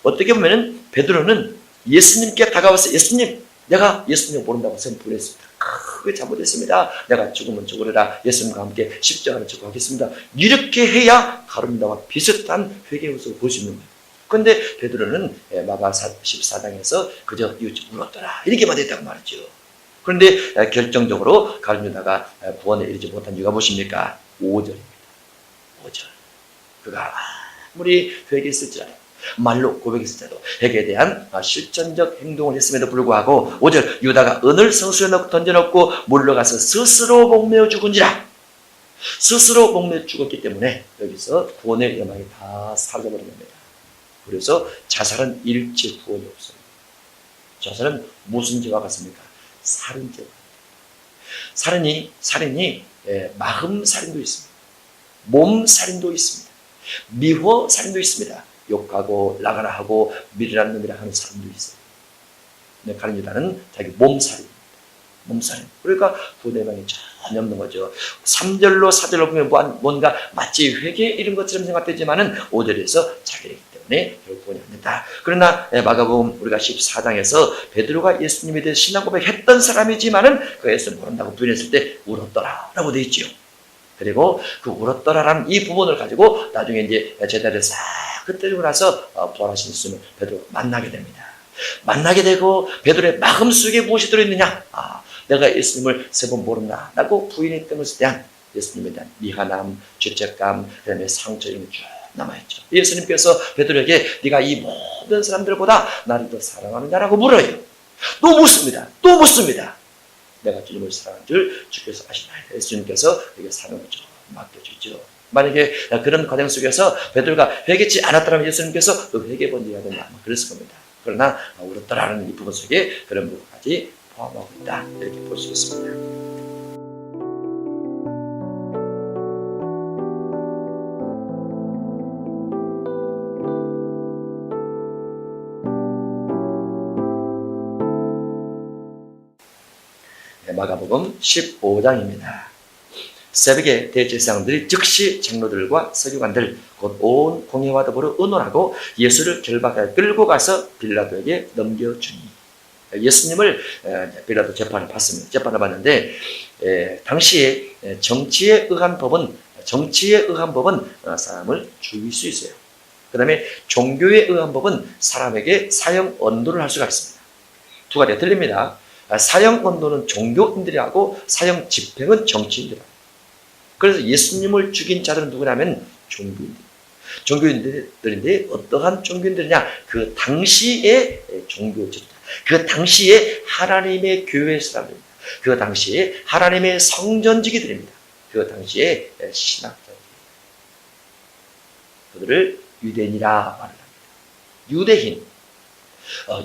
어떻게 보면은 베드로는 예수님께 다가와서 예수님, 내가 예수님 모른다고 선포했습니다. 크게 잘못했습니다. 내가 죽으면 죽으리라. 예수님과 함께 십자가를 지고 하겠습니다. 이렇게 해야 가룟 유다와 비슷한 회개의 모습을 볼 수 있는 거예요. 그런데 베드로는 마가 14장에서 그저 뉘우쳐 물었더라. 이렇게만 했다고 말했죠. 그런데 결정적으로 가룟 유다가 구원에 이르지 못한 이유가 무엇입니까? 5절입니다. 5절. 그가 아무리 회개했을지라도 말로 고백했을지라도 회개에 대한 실천적 행동을 했음에도 불구하고 5절 유다가 은을 성수에 던져놓고 물러가서 스스로 목매어 죽은지라. 스스로 목매어 죽었기 때문에 여기서 구원의 영광이 다 사라져버린 겁니다. 그래서 자살은 일체 구원이 없어요. 자살은 무슨 죄와 같습니까? 살인죄. 살인이 마음살인도 있습니다. 몸살인도 있습니다. 미워살인도 있습니다. 욕하고 라가라 하고 미리란 놈이라 하는 사람도 있어요. 근데 가룟 유다는 자기 몸살입니다. 몸살인. 그러니까 구원의 방이 전혀 없는 거죠. 3절로 4절로 보면 뭔가 마치 회개 이런 것처럼 생각되지만은 5절에서 자기이기 때문에 결국 구원이 안 된다. 그러나 마가복음 우리가 14장에서 베드로가 예수님에 대해 신앙 고백했던 사람이지만은 그 예수를 모른다고 부인했을 때 울었더라라고 되어 있지요. 그리고 그 울었더라라는 이 부분을 가지고 나중에 이제 제자들 싹 흩어지고 나서 부활하신 예수님을 베드로가 만나게 됩니다. 만나게 되고 베드로의 마음속에 무엇이 들어있느냐? 내가 예수님을 3번 모른다 라고 부인했던 것에 대한 예수님에 대한 미안함, 죄책감, 그다음에 상처 이런 게 쭉 남아있죠. 예수님께서 베드로에게 네가 이 모든 사람들보다 나를 더 사랑하느냐라고 물어요. 또 묻습니다. 내가 주님을 사랑하는 줄 주께서 아시나이다. 예수님께서 에게 사랑을 좀 맡겨주죠. 만약에 그런 과정 속에서 베드로가 회개치 않았더라면 예수님께서 또 회개 번지해야 된다. 그랬을 겁니다. 그러나 울었더라는 이 부분 속에 그런 부분까지 포함하고 있다. 이렇게 볼 수 있습니다. 마가복음 15장입니다. 새벽에 대제사장들이 즉시 장로들과 서기관들 곧 온 공회와 더불어 의논하고 예수를 결박하여 끌고 가서 빌라도에게 넘겨주니, 예수님을 빌라도 재판을 받는데 당시에 정치에 의한 법은 사람을 죽일 수 있어요. 그 다음에 종교에 의한 법은 사람에게 사형 언도를 할 수가 있습니다. 두 가지가 틀립니다. 사형 언도는 종교인들이 하고 사형 집행은 정치인들이 합니다. 그래서 예수님을 죽인 자들은 누구냐면 종교인들인데 어떠한 종교인들이냐? 그 당시의 종교제도다. 그 당시에 하나님의 교회 사람들입니다. 그 당시에 하나님의 성전지기들입니다. 그 당시에 신학자들, 그들을 유대인이라 말을 합니다. 유대인.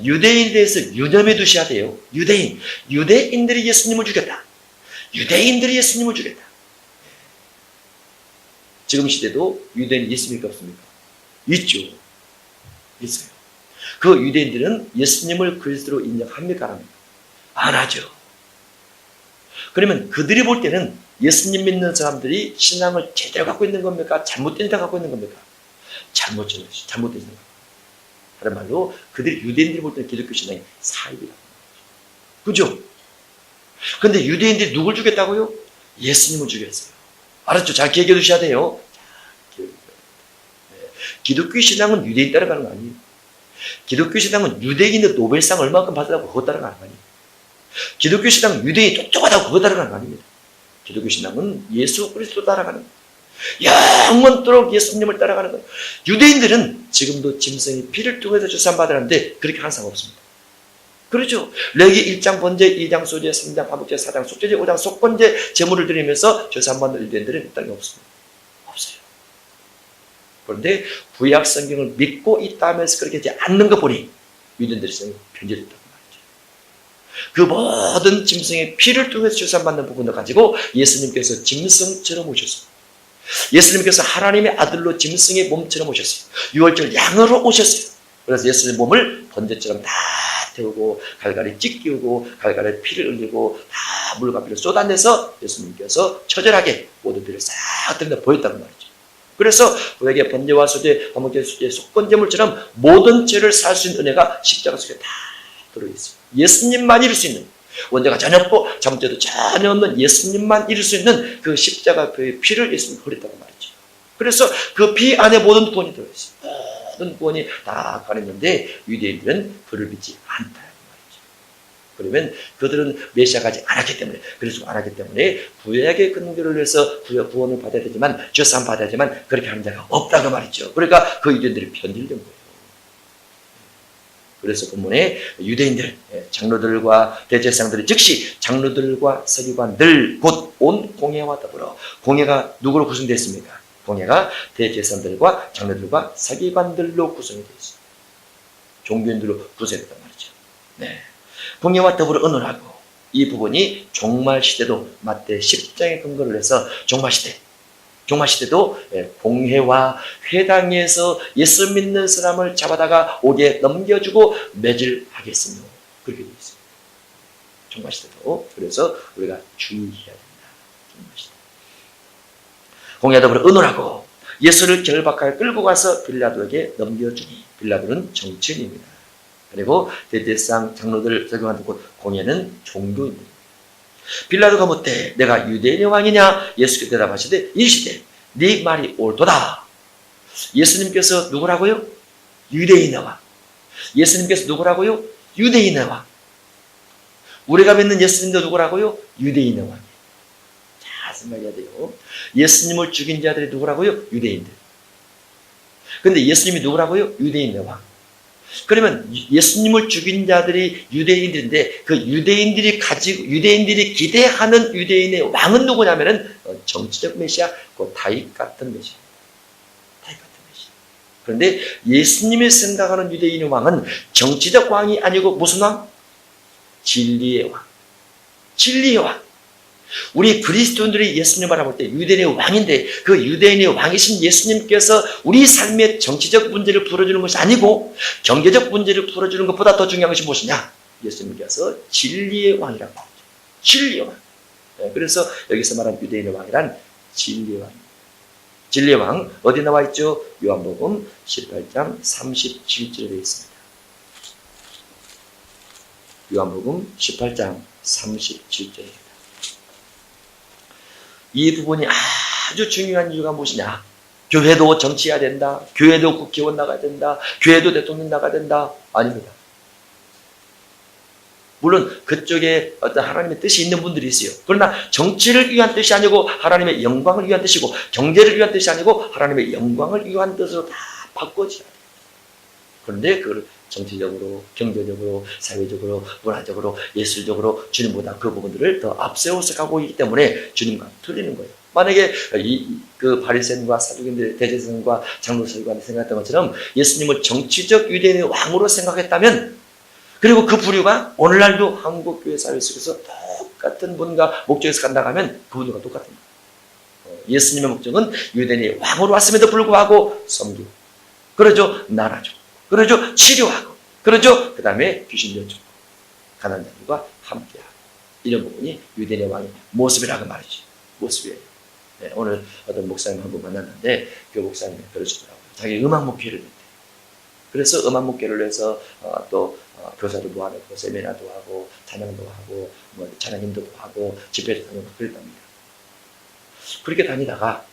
유대인에 대해서 유념해 두셔야 돼요. 유대인들이 예수님을 죽였다. 유대인들이 예수님을 죽였다. 지금 시대도 유대인이 있습니까? 없습니까? 있죠. 있어요. 그 유대인들은 예수님을 그리스도로 인정합니까? 안 합니까? 안 하죠. 그러면 그들이 볼 때는 예수님 믿는 사람들이 신앙을 제대로 갖고 있는 겁니까? 잘못된 신앙 갖고 있는 겁니까? 잘못된 신앙. 다른 말로 그들이 유대인들이 볼 때는 기독교 신앙이 사입이라고. 그죠? 그런데 유대인들이 누굴 죽였다고요? 예수님을 죽였어요. 알았죠? 잘 기억해 두셔야 돼요. 기독교 신앙은 유대인 따라가는 거 아니에요. 기독교 신앙은 유대인의 노벨상 얼마큼 받으라고 그거 따라가는 거 아니에요. 기독교 신앙은 유대인이 똑똑하다고 그거 따라가는 거 아닙니다. 기독교 신앙은 예수 그리스도 따라가는 거예요. 영원토록 예수님을 따라가는 거예요. 유대인들은 지금도 짐승의 피를 통해서 주산받으라는데 그렇게 항상 없습니다. 그렇죠. 레기 1장 번제, 2장 소제, 3장 화목제, 4장 속죄제, 5장 속건제 제물을 드리면서 주산받는 유대인들은 이 땅에 없습니다. 없어요. 그런데 구약 성경을 믿고 있다 하면서 그렇게 하지 않는 것 보니 유대인들이 변질했다고 말이죠. 그 모든 짐승의 피를 통해서 주산받는 부분을 가지고 예수님께서 짐승처럼 오셨습니다. 예수님께서 하나님의 아들로 짐승의 몸처럼 오셨어요. 유월절 양으로 오셨어요. 그래서 예수님의 몸을 번제처럼 다 태우고 갈갈이 찢기우고 갈갈에 피를 흘리고 다 물과 피를 쏟아내서 예수님께서 처절하게 모든 피를 싹 들여 보였다는 말이죠. 그래서 우리에게 번제와 소제, 화목제, 수제, 속건제물처럼 모든 죄를 살 수 있는 은혜가 십자가 속에 다 들어있어요. 예수님만 이룰 수 있는, 원죄가 전혀 없고 잘못죄도 전혀 없는 예수님만 이룰 수 있는 그 십자가의 피를 예수님이 흘렸다고 말이죠. 그래서 그 피 안에 모든 구원이 들어있어요. 모든 구원이 다 가렸는데 유대인들은 그를 믿지 않다는 말이죠. 그러면 그들은 메시아가지 않았기 때문에, 그래서 안 하기 때문에 구약의 근거를 해서 구원을 받아야 되지만, 죄사함 받아야 되지만 그렇게 하는 자가 없다고 말이죠. 그러니까 그 유대인들이 편들된 거예요. 그래서 본문에 유대인들, 장로들과 대제사장들이 즉시 장로들과 서기관들 곧 온 공회와 더불어, 공회가 누구로 구성되어 있습니까? 공회가 대제사장들과 장로들과 서기관들로 구성이 되어 있습니다. 종교인들로 구성됐단 말이죠. 네. 공회와 더불어 의논하고, 이 부분이 종말시대도 마태 10장에 근거를 해서 종말시대도 공회와 회당에서 예수 믿는 사람을 잡아다가 옥에 넘겨주고 매질하겠으며 그렇게 되어 있습니다. 종말시대도. 그래서 우리가 주의해야 된다. 종말시대. 공회와 더불어 의논하고 예수를 결박하여 끌고 가서 빌라도에게 넘겨주니, 빌라도는 정치인입니다. 그리고 대제사장, 장로들, 서기관들, 공회는 종교인입니다. 빌라도가 묻되 내가 유대인의 왕이냐? 예수께서 대답하시되 이르시되 네 말이 옳도다. 예수님께서 누구라고요? 유대인의 왕. 예수님께서 누구라고요? 유대인의 왕. 우리가 믿는 예수님도 누구라고요? 유대인의 왕. 자, 생각해야 돼요. 예수님을 죽인 자들이 누구라고요? 유대인들. 근데 예수님이 누구라고요? 유대인의 왕. 그러면 예수님을 죽인 자들이 유대인들인데, 그 유대인들이 기대하는 유대인의 왕은 누구냐면은 정치적 메시아, 그 다윗 같은 메시아. 그런데 예수님이 생각하는 유대인의 왕은 정치적 왕이 아니고 무슨 왕? 진리의 왕. 진리의 왕. 우리 그리스도인들이 예수님을 바라볼 때 유대인의 왕인데, 그 유대인의 왕이신 예수님께서 우리 삶의 정치적 문제를 풀어주는 것이 아니고 경제적 문제를 풀어주는 것보다 더 중요한 것이 무엇이냐? 예수님께서 진리의 왕이라고 합니다. 진리의 왕. 그래서 여기서 말한 유대인의 왕이란 진리의 왕. 진리의 왕 어디 나와 있죠? 요한복음 18장 37절에 되어 있습니다. 요한복음 18장 37절입니다. 이 부분이 아주 중요한 이유가 무엇이냐? 교회도 정치해야 된다. 교회도 국회의원 나가야 된다. 교회도 대통령 나가야 된다. 아닙니다. 물론 그쪽에 어떤 하나님의 뜻이 있는 분들이 있어요. 그러나 정치를 위한 뜻이 아니고 하나님의 영광을 위한 뜻이고, 경제를 위한 뜻이 아니고 하나님의 영광을 위한 뜻으로 다 바꿔져야 돼요. 그런데 그걸 정치적으로, 경제적으로, 사회적으로, 문화적으로, 예술적으로 주님보다 그 부분들을 더 앞세워서 가고 있기 때문에 주님과 틀리는 거예요. 만약에 그 바리새인과 사두개인들, 대제사장과 장로들과 생각했던 것처럼 예수님을 정치적 유대인의 왕으로 생각했다면, 그리고 그 부류가 오늘날도 한국교회 사회 속에서 똑같은 뭔가 목적에서 간다고 하면 그 부류가 똑같은 거예요. 예수님의 목적은 유대인의 왕으로 왔음에도 불구하고 섬기고, 그러죠, 나라죠, 그러죠, 치료하고, 그러죠, 그 다음에 귀신 내쫓고, 가난한 자들과 함께하고, 이런 부분이 유대인의 왕의 모습이라고 말이죠. 모습이에요. 네, 오늘 어떤 목사님 한 분 만났는데 그 목사님이 그러시더라고요. 자기 음악 목회를 했대요. 그래서 음악 목회를 해서 또 교사도 모아놓고 세미나도 하고 찬양도 하고 찬양 인도도 하고 집회도 다니고 그랬답니다. 그렇게 다니다가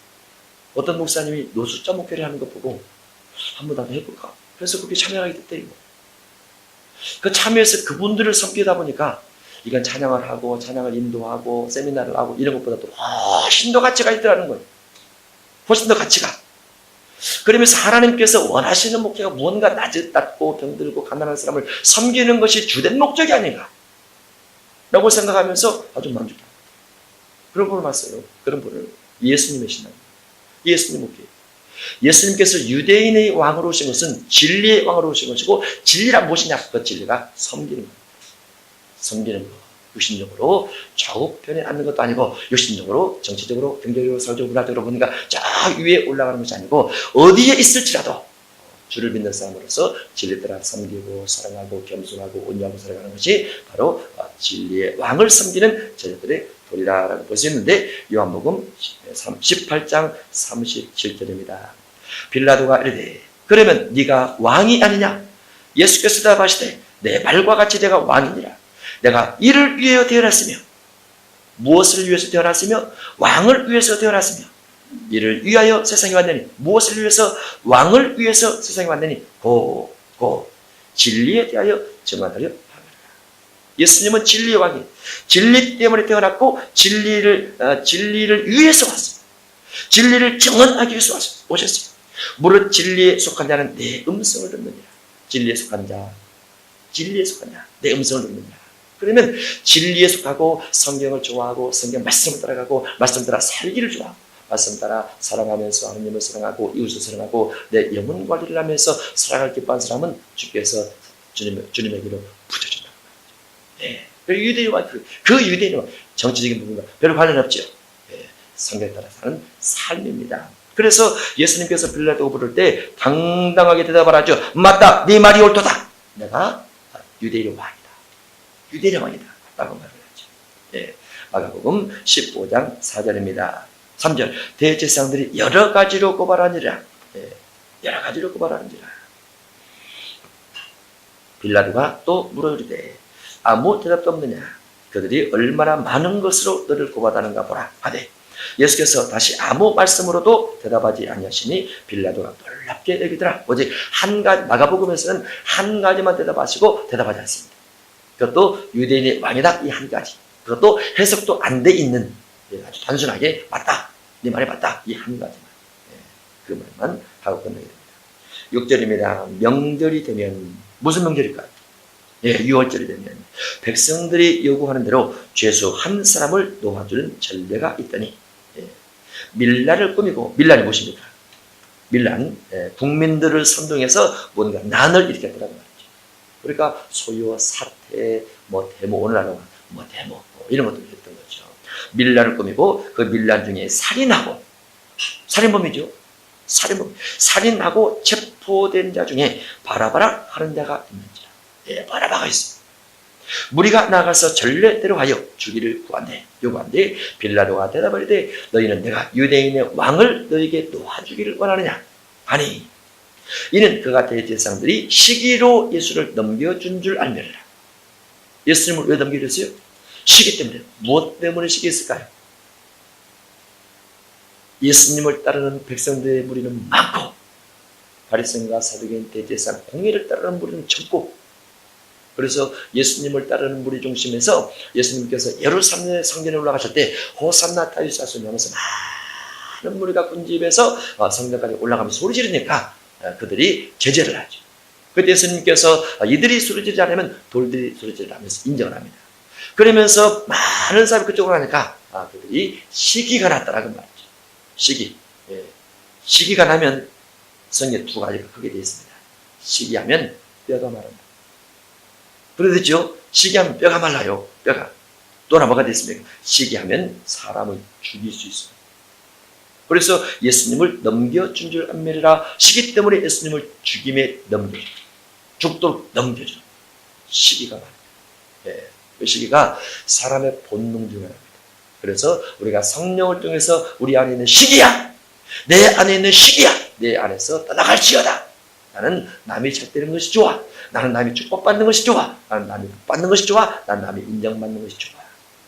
어떤 목사님이 노숙자 목회를 하는 거 보고 한번 나도 해볼까? 그래서 그렇게 참여하게 됐대요. 그 참여해서 그분들을 섬기다 보니까 이건 찬양을 하고 찬양을 인도하고 세미나를 하고 이런 것보다도 훨씬 더 가치가 있더라는 거예요. 훨씬 더 가치가. 그러면서 하나님께서 원하시는 목표가 무언가 낮고 병들고 가난한 사람을 섬기는 것이 주된 목적이 아닌가 라고 생각하면서 아주 만족합니다. 그런 분을 봤어요. 그런 분을 예수님의 신앙, 예수님 목회. 예수님께서 유대인의 왕으로 오신 것은 진리의 왕으로 오신 것이고, 진리란 무엇이냐? 그 진리가 섬기는 겁니다. 섬기는 것. 육신적으로 좌우편에 앉는 것도 아니고, 육신적으로, 정치적으로, 경제적으로, 사회적으로, 문화적으로 보니까 저 위에 올라가는 것이 아니고, 어디에 있을지라도 주를 믿는 사람으로서 진리 따라 섬기고 사랑하고 겸손하고 온유하고 살아가는 것이 바로 진리의 왕을 섬기는 제자들의 도리라고 볼 수 있는데, 요한복음 18장 37절입니다. 빌라도가 이르되 그러면 네가 왕이 아니냐? 예수께서 대답하시되 내 말과 같이 내가 왕이니라. 내가 이를 위하여 태어났으며, 무엇을 위해서 태어났으며? 왕을 위해서 태어났으며, 이를 위하여 세상에 왔느니, 무엇을 위해서? 왕을 위해서 세상에 왔느니 고 진리에 대하여 증언하려 하느니라. 예수님은 진리의 왕이 진리 때문에 태어났고 진리를 위해서 왔습니다. 진리를 증언하기 위해서 오셨습니다. 무릇 진리에 속한 자는 내 음성을 듣느니라. 진리에 속한 자, 내 음성을 듣느니라. 그러면 진리에 속하고 성경을 좋아하고 성경 말씀을 따라가고 말씀 따라 살기를 좋아하고 말씀 따라 사랑하면서 하나님을 사랑하고 이웃을 사랑하고 내 영혼 관리를 하면서 사랑을 기뻐하는 사람은 주께서 주님에게로 붙여준다고 말이죠. 네. 유대인과 그 유대인과 정치적인 부분과 별로 관련 없죠. 네. 성경에 따라 사는 삶입니다. 그래서 예수님께서 빌라도가 부를 때 당당하게 대답을 하죠. 맞다, 네 말이 옳도다. 내가 유대인의 왕이다. 유대인의 왕이다. 라고 말을 하죠. 네. 마가복음 15장 4절입니다. 3절. 대제사장들이 여러 가지로 고발하니라. 네. 여러 가지로 고발하니라. 빌라도가 또 물어이르되 아무 대답도 없느냐? 그들이 얼마나 많은 것으로 너를 고발하는가 보라 하되, 예수께서 다시 아무 말씀으로도 대답하지 아니하시니 빌라도가 놀랍게 여기더라. 오직 한 가지, 마가복음에서는 한 가지만 대답하시고 대답하지 않습니다. 그것도 유대인의 왕이다, 이 한 가지. 그것도 해석도 안 돼 있는, 아주 단순하게 맞다, 네 말이 맞다, 이 한 가지만, 그 말만 하고 끝내게 됩니다. 6절입니다. 명절이 되면, 무슨 명절일까요? 6월절이 되면 백성들이 요구하는 대로 죄수 한 사람을 놓아주는 전례가 있더니, 밀란을 꾸미고, 밀란이 무엇입니까? 밀란, 국민들을 선동해서 뭔가 난을 일으켰다는 말이죠. 그러니까 소요, 사태, 데모, 오늘날은 데모, 이런 것들을 했던 거죠. 밀란을 꾸미고 그 밀란 중에 살인하고, 살인범이죠. 살인하고 체포된 자 중에 바라바라 하는 자가 있는지라. 바라바가 있습니다. 무리가 나가서 전례대로 하여 주기를 요구한데 빌라도가 대답하되 너희는 내가 유대인의 왕을 너희에게 놓아주기를 원하느냐 하니 이는 그가 대제사장들이 시기로 예수를 넘겨준 줄 알미니라. 예수님을 왜 넘겨줬어요? 시기 때문에. 무엇 때문에 시기했을까요? 예수님을 따르는 백성들의 무리는 많고 바리새인과 사두개인 대제사장 공의를 따르는 무리는 적고, 그래서 예수님을 따르는 무리 중심에서 예수님께서 예루살렘 성전에 올라가실 때 호산나 다윗 자손이 하면서 많은 무리가 군집에서 성전까지 올라가면서 소리 지르니까 그들이 제재를 하죠. 그때 예수님께서 이들이 소리 지르지 않으면 돌들이 소리 지르라면서 인정을 합니다. 그러면서 많은 사람이 그쪽으로 가니까 그들이 시기가 났다라고 말이죠. 시기가 나면 성경에 두 가지가 크게 되어 있습니다. 시기하면 뼈가 마른다. 그러겠죠? 시기하면 뼈가 말라요. 뼈가. 또나 뭐가 됐습니까? 시기하면 사람을 죽일 수 있어요. 그래서 예수님을 넘겨준 줄 안매리라. 시기 때문에 예수님을 죽임에 넘겨줘. 죽도록 넘겨줘. 시기가 말이에요. 그 시기가 사람의 본능 중에 하나입니다. 그래서 우리가 성령을 통해서 우리 안에 있는 시기야! 내 안에 있는 시기야! 내 안에서 떠나갈지어다! 나는 남이 잘 되는 것이 좋아. 나는 남이 축복받는 것이 좋아. 나는 남이 받는 것이 좋아. 나는 남이 인정받는 것이 좋아.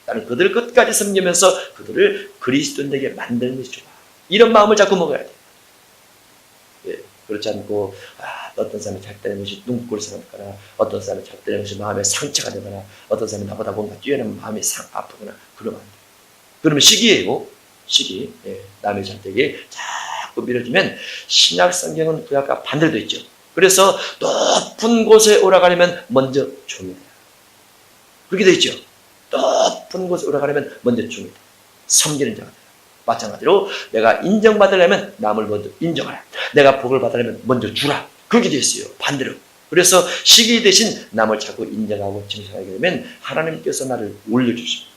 나는 그들을 끝까지 섬기면서 그들을 그리스도인에게 만드는 것이 좋아. 이런 마음을 자꾸 먹어야 돼. 그렇지 않고 어떤 사람이 잘 되는 것이 눈꼴 생각하거나, 어떤 사람이 잘 되는 것이 마음에 상처가 되거나, 어떤 사람이 나보다 뭔가 뛰어난 마음이 아프거나 그러면 안 돼. 그러면 시기예요. 시기. 남의 잘 되게 자꾸 밀어주면 신약 성경은 그 아까 반대로 되어 있죠. 그래서 높은 곳에 올라가려면 먼저 종이 돼요. 그렇게 되어 있죠. 높은 곳에 올라가려면 먼저 종이 돼요. 섬기는 자가 돼요. 마찬가지로 내가 인정받으려면 남을 먼저 인정하라. 내가 복을 받으려면 먼저 주라. 그렇게 되어 있어요. 반대로. 그래서 시기 대신 남을 자꾸 인정하고 칭찬하게 되면 하나님께서 나를 올려주십니다.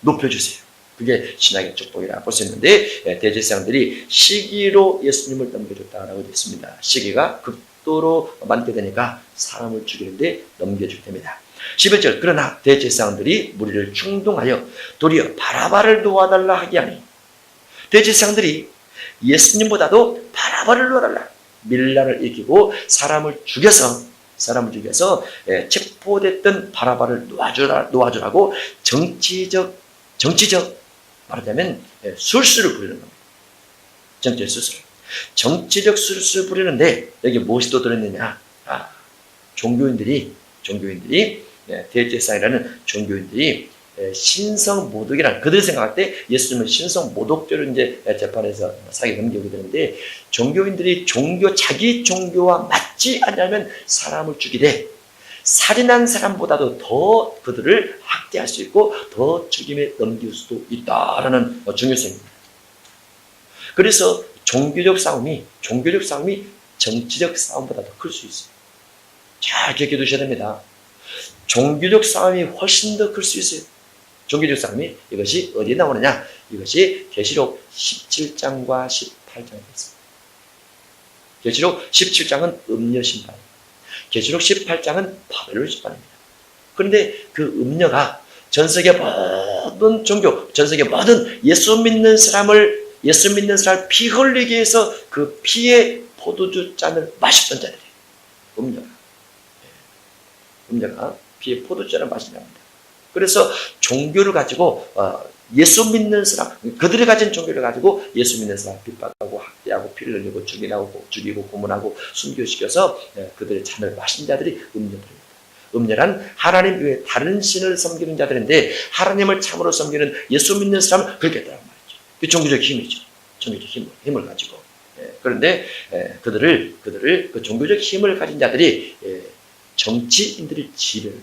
높여주세요. 그게 신약의 축복이라고 볼 수 있는데, 대제사장들이 시기로 예수님을 넘겨줬다라고 되어 있습니다. 시기가 극도로 많게 되니까 사람을 죽이는데 넘겨주게 됩니다. 11절 그러나 대제사장들이 무리를 충동하여 도리어 바라바를 도와달라 하게 하니, 대제사장들이 예수님보다도 바라바를 도와달라, 밀란을 일으키고 사람을 죽여서 체포됐던 바라바를 놓아주라고 정치적 말하자면 술수를 부리는 겁니다. 정치적 술수. 정치적 술수를 부리는데 여기 무엇이 또 들었느냐? 종교인들이 대제사장이라는 종교인들이 신성모독이라는, 그들이 생각할 때 예수님은 신성모독죄로 이제 재판에서 사기 넘기게 되는데, 종교인들이 자기 종교와 맞지 않으면 사람을 죽이되 살인한 사람보다도 더 그들을 학대할 수 있고 더 죽임에 넘길 수도 있다라는 중요성입니다. 그래서 종교적 싸움이 정치적 싸움보다 더 클 수 있어요. 잘 기억해 두셔야 됩니다. 종교적 싸움이 훨씬 더 클 수 있어요. 종교적 싸움이, 이것이 어디에 나오느냐? 이것이 계시록 17장과 18장에 있습니다. 계시록 17장은 음녀 심판, 계시록 18장은 바벨론 심판입니다. 그런데 그 음녀가 전세계 모든 종교, 전세계 모든 예수 믿는 사람을 피 흘리게 해서 그 피의 포도주 잔을 마셨던 자들이에요. 음녀가 피의 포도주 잔을 마시려 합니다. 그래서 종교를 가지고 예수 믿는 사람, 그들이 가진 종교를 가지고 예수 믿는 사람 핍박하고 학대하고 피를 흘리고 죽이고 고문하고 순교시켜서 그들의 잔을 마신 자들이 음녀들입니다. 음녀란 하나님 외에 다른 신을 섬기는 자들인데, 하나님을 참으로 섬기는 예수 믿는 사람은 그렇게 했다는 말이죠. 그 종교적 힘이죠. 종교적 힘을 가지고. 그런데 그들을 그 종교적 힘을 가진 자들이 정치인들을 지배를,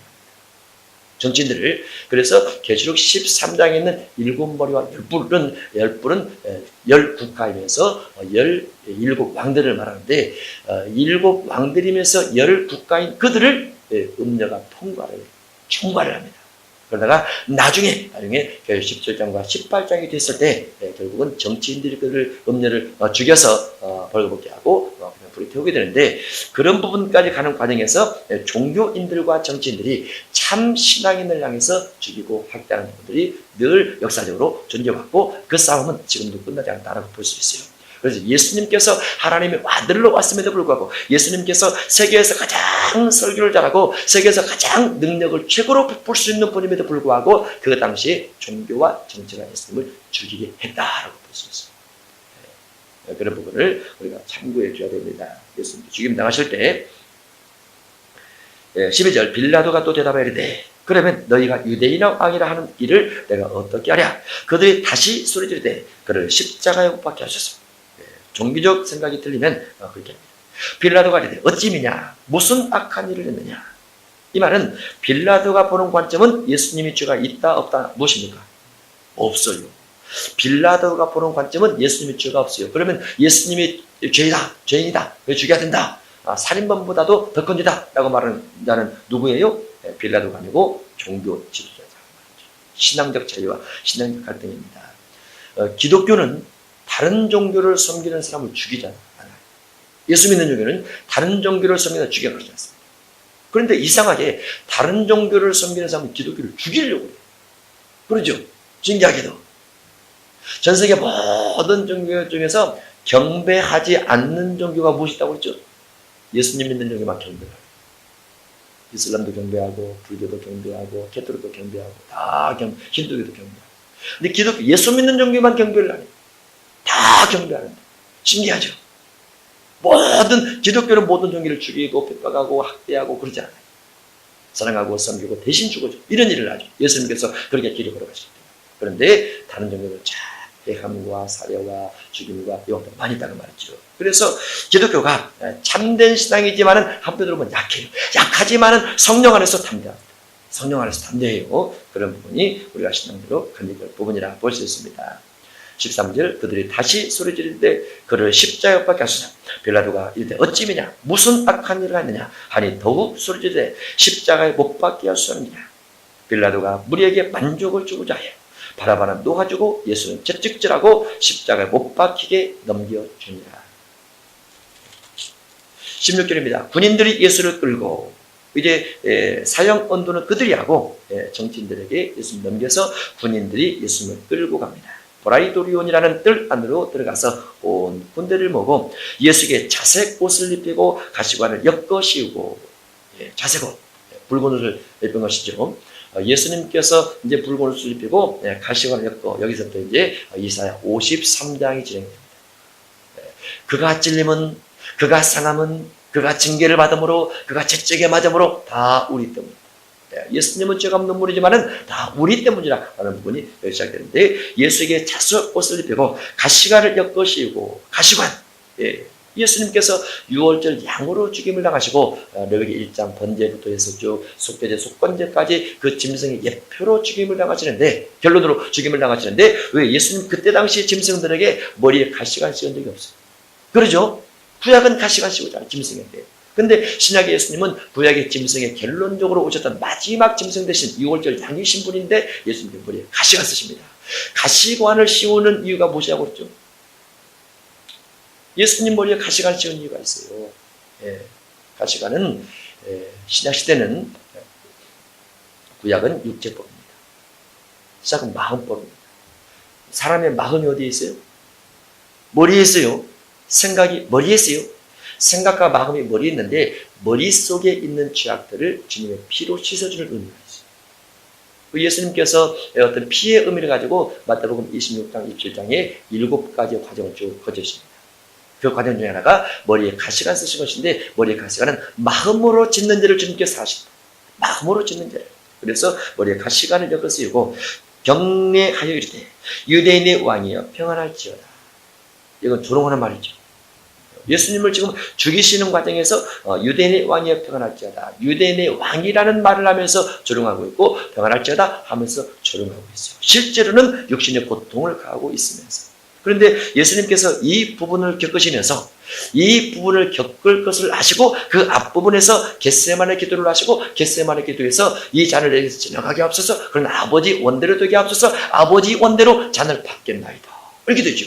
그래서 계시록 13장에 있는 7머리와 10뿔은 10국가이면서 17왕들을 말하는데, 7왕들이면서 10국가인 그들을 음녀가 총괄을 합니다. 그러다가 나중에 17장과 18장이 됐을 때 결국은 정치인들이 그들을 음녀를 죽여서 벌거벗게 하고 불이 태우게 되는데 그런 부분까지 가는 과정에서 종교인들과 정치인들이 참 신앙인을 향해서 죽이고 학대하는 부분들이 늘 역사적으로 존재해왔고 그 싸움은 지금도 끝나지 않았다고 볼 수 있어요. 그래서 예수님께서 하나님의 아들로 왔음에도 불구하고 예수님께서 세계에서 가장 설교를 잘하고 세계에서 가장 능력을 최고로 베풀 수 있는 분임에도 불구하고 그 당시에 종교와 정치가 예수님을 죽이게 했다라고 볼 수 있어요. 그런 부분을 우리가 참고해 줘야 됩니다. 예수님 죽임 당하실 때 12절 빌라도가 또 대답하여 이르되 그러면 너희가 유대인의 왕이라 하는 일을 내가 어떻게 하랴? 그들이 다시 소리지르되 그를 십자가에 못 박게 하소서. 종교적 생각이 틀리면 그렇게 합니다. 빌라도가 이르되 어찌 미냐? 무슨 악한 일을 했느냐? 이 말은 빌라도가 보는 관점은 예수님이 죄가 있다 없다 무엇입니까? 없어요. 빌라도가 보는 관점은 예수님이 죄가 없어요. 그러면 예수님이 죄인이다. 왜 죽여야 된다? 살인범보다도 더 큰 죄다 라고 말하는 자는 누구예요? 빌라도가 아니고 종교 지도자다. 신앙적 차이와 신앙적 갈등입니다. 기독교는 다른 종교를 섬기는 사람을 죽이지 않아요. 예수 믿는 종교는 다른 종교를 섬기는 죽여 그러지 않습니다. 그런데 이상하게 다른 종교를 섬기는 사람은 기독교를 죽이려고 해요. 그러죠? 신기하게도. 전 세계 모든 종교 중에서 경배하지 않는 종교가 무엇이 있다고 그랬죠? 예수님 믿는 종교만 경배해요. 이슬람도 경배하고 불교도 경배하고 캐톨릭도 경배하고 힌두교도 경배하고. 근데 기독교 예수 믿는 종교만 경배를 안 해요. 다 경배하는데 신기하죠? 모든 기독교는 모든 종교를 죽이고 핍박하고 학대하고 그러지 않아요. 사랑하고 섬기고 대신 죽어줘. 이런 일을 하죠. 예수님께서 그렇게 길을 걸어가실 때. 그런데 다른 종교는 해함과 살해와 죽임과 이런 것도 많이 있다는 말이죠. 그래서 기독교가 참된 신앙이지만은 한편으로 보면 약해요. 약하지만은 성령 안에서 담대합니다. 성령 안에서 담대해요. 그런 부분이 우리가 신앙대로 간직할 부분이라 볼 수 있습니다. 13절 그들이 다시 소리 지르되 그를 십자가에 못 박게 하소서. 빌라도가 이르되 어찌 미냐? 무슨 악한 일을 했느냐? 하니 더욱 소리 지르되 십자가에 못 박게 하소서니라. 빌라도가 무리에게 만족을 주고자 해 바라바는 놓아주고 예수는 채찍질하고 십자가에 못 박히게 넘겨주니라. 16절입니다. 군인들이 예수를 끌고 이제 사형 언도는 그들이 하고 정치인들에게 예수를 넘겨서 군인들이 예수를 끌고 갑니다. 보라이도리온이라는 뜰 안으로 들어가서 온 군대를 모으고 예수에게 자색 옷을 입히고 가시관을 엮어 씌우고 자색 옷, 붉은 옷을 입힌 것이죠. 예수님께서 이제 붉은 옷을 입히고 가시관을 엮고 여기서부터 이제 이사야 53장이 진행됩니다. 그가 찔림은 그가 상함은 그가 징계를 받음으로 그가 채찍에 맞음으로 다 우리 때문입니다. 예수님은 죄가 없는 분이지만은 다 우리 때문이라는 부분이 시작되는데 예수에게 자색 옷을 입히고 가시관을 엮어 씌우고 가시관 예수님께서 6월절 양으로 죽임을 당하시고 레위기 1장 번제부터 해서 쭉 속죄제 속건제까지 그 짐승의 예표로 죽임을 당하시는데 결론으로 죽임을 당하시는데 왜 예수님 그때 당시 짐승들에게 머리에 가시관 씌운 적이 없어요. 그러죠? 구약은 가시관 씌우잖아요. 짐승에게. 근데 신약의 예수님은 구약의 짐승에 결론적으로 오셨던 마지막 짐승 대신 6월절 양이신 분인데 예수님의 머리에 가시관 쓰십니다. 가시관을 씌우는 이유가 무엇이라고 그랬죠? 예수님 머리에 가시관을 씌운 이유가 있어요. 가시관은 신약 시대는 구약은 육체법입니다. 시작은 마음법입니다. 사람의 마음이 어디에 있어요? 머리에 있어요. 생각이 머리에 있어요. 생각과 마음이 머리에 있는데 머릿속에 있는 죄악들을 주님의 피로 씻어주는 의미가 있어요. 예수님께서 어떤 피의 의미를 가지고 마태복음 26장, 27장에 7가지 과정을 쭉 거주십니다. 그 과정 중에 하나가 머리에 가시관 쓰신 것인데 머리에 가시관은 마음으로 짓는 죄를 주님께서 하십니다. 마음으로 짓는 죄를. 그래서 머리에 가시관을 엮어 쓰이고 경례하여 이르되 유대인의 왕이여 평안할지어다. 이건 조롱하는 말이죠. 예수님을 지금 죽이시는 과정에서 유대인의 왕이여 평안할지어다. 유대인의 왕이라는 말을 하면서 조롱하고 있고 평안할지어다 하면서 조롱하고 있어요. 실제로는 육신의 고통을 가하고 있으면서. 그런데 예수님께서 이 부분을 겪으시면서 이 부분을 겪을 것을 아시고 그 앞부분에서 겟세마네 기도를 하시고 겟세마네 기도에서 이 잔을 내게서 지나가게 하옵소서. 그러나 아버지 원대로 되게 하옵소서. 아버지 원대로 잔을 받겠나이다. 이렇게 되죠.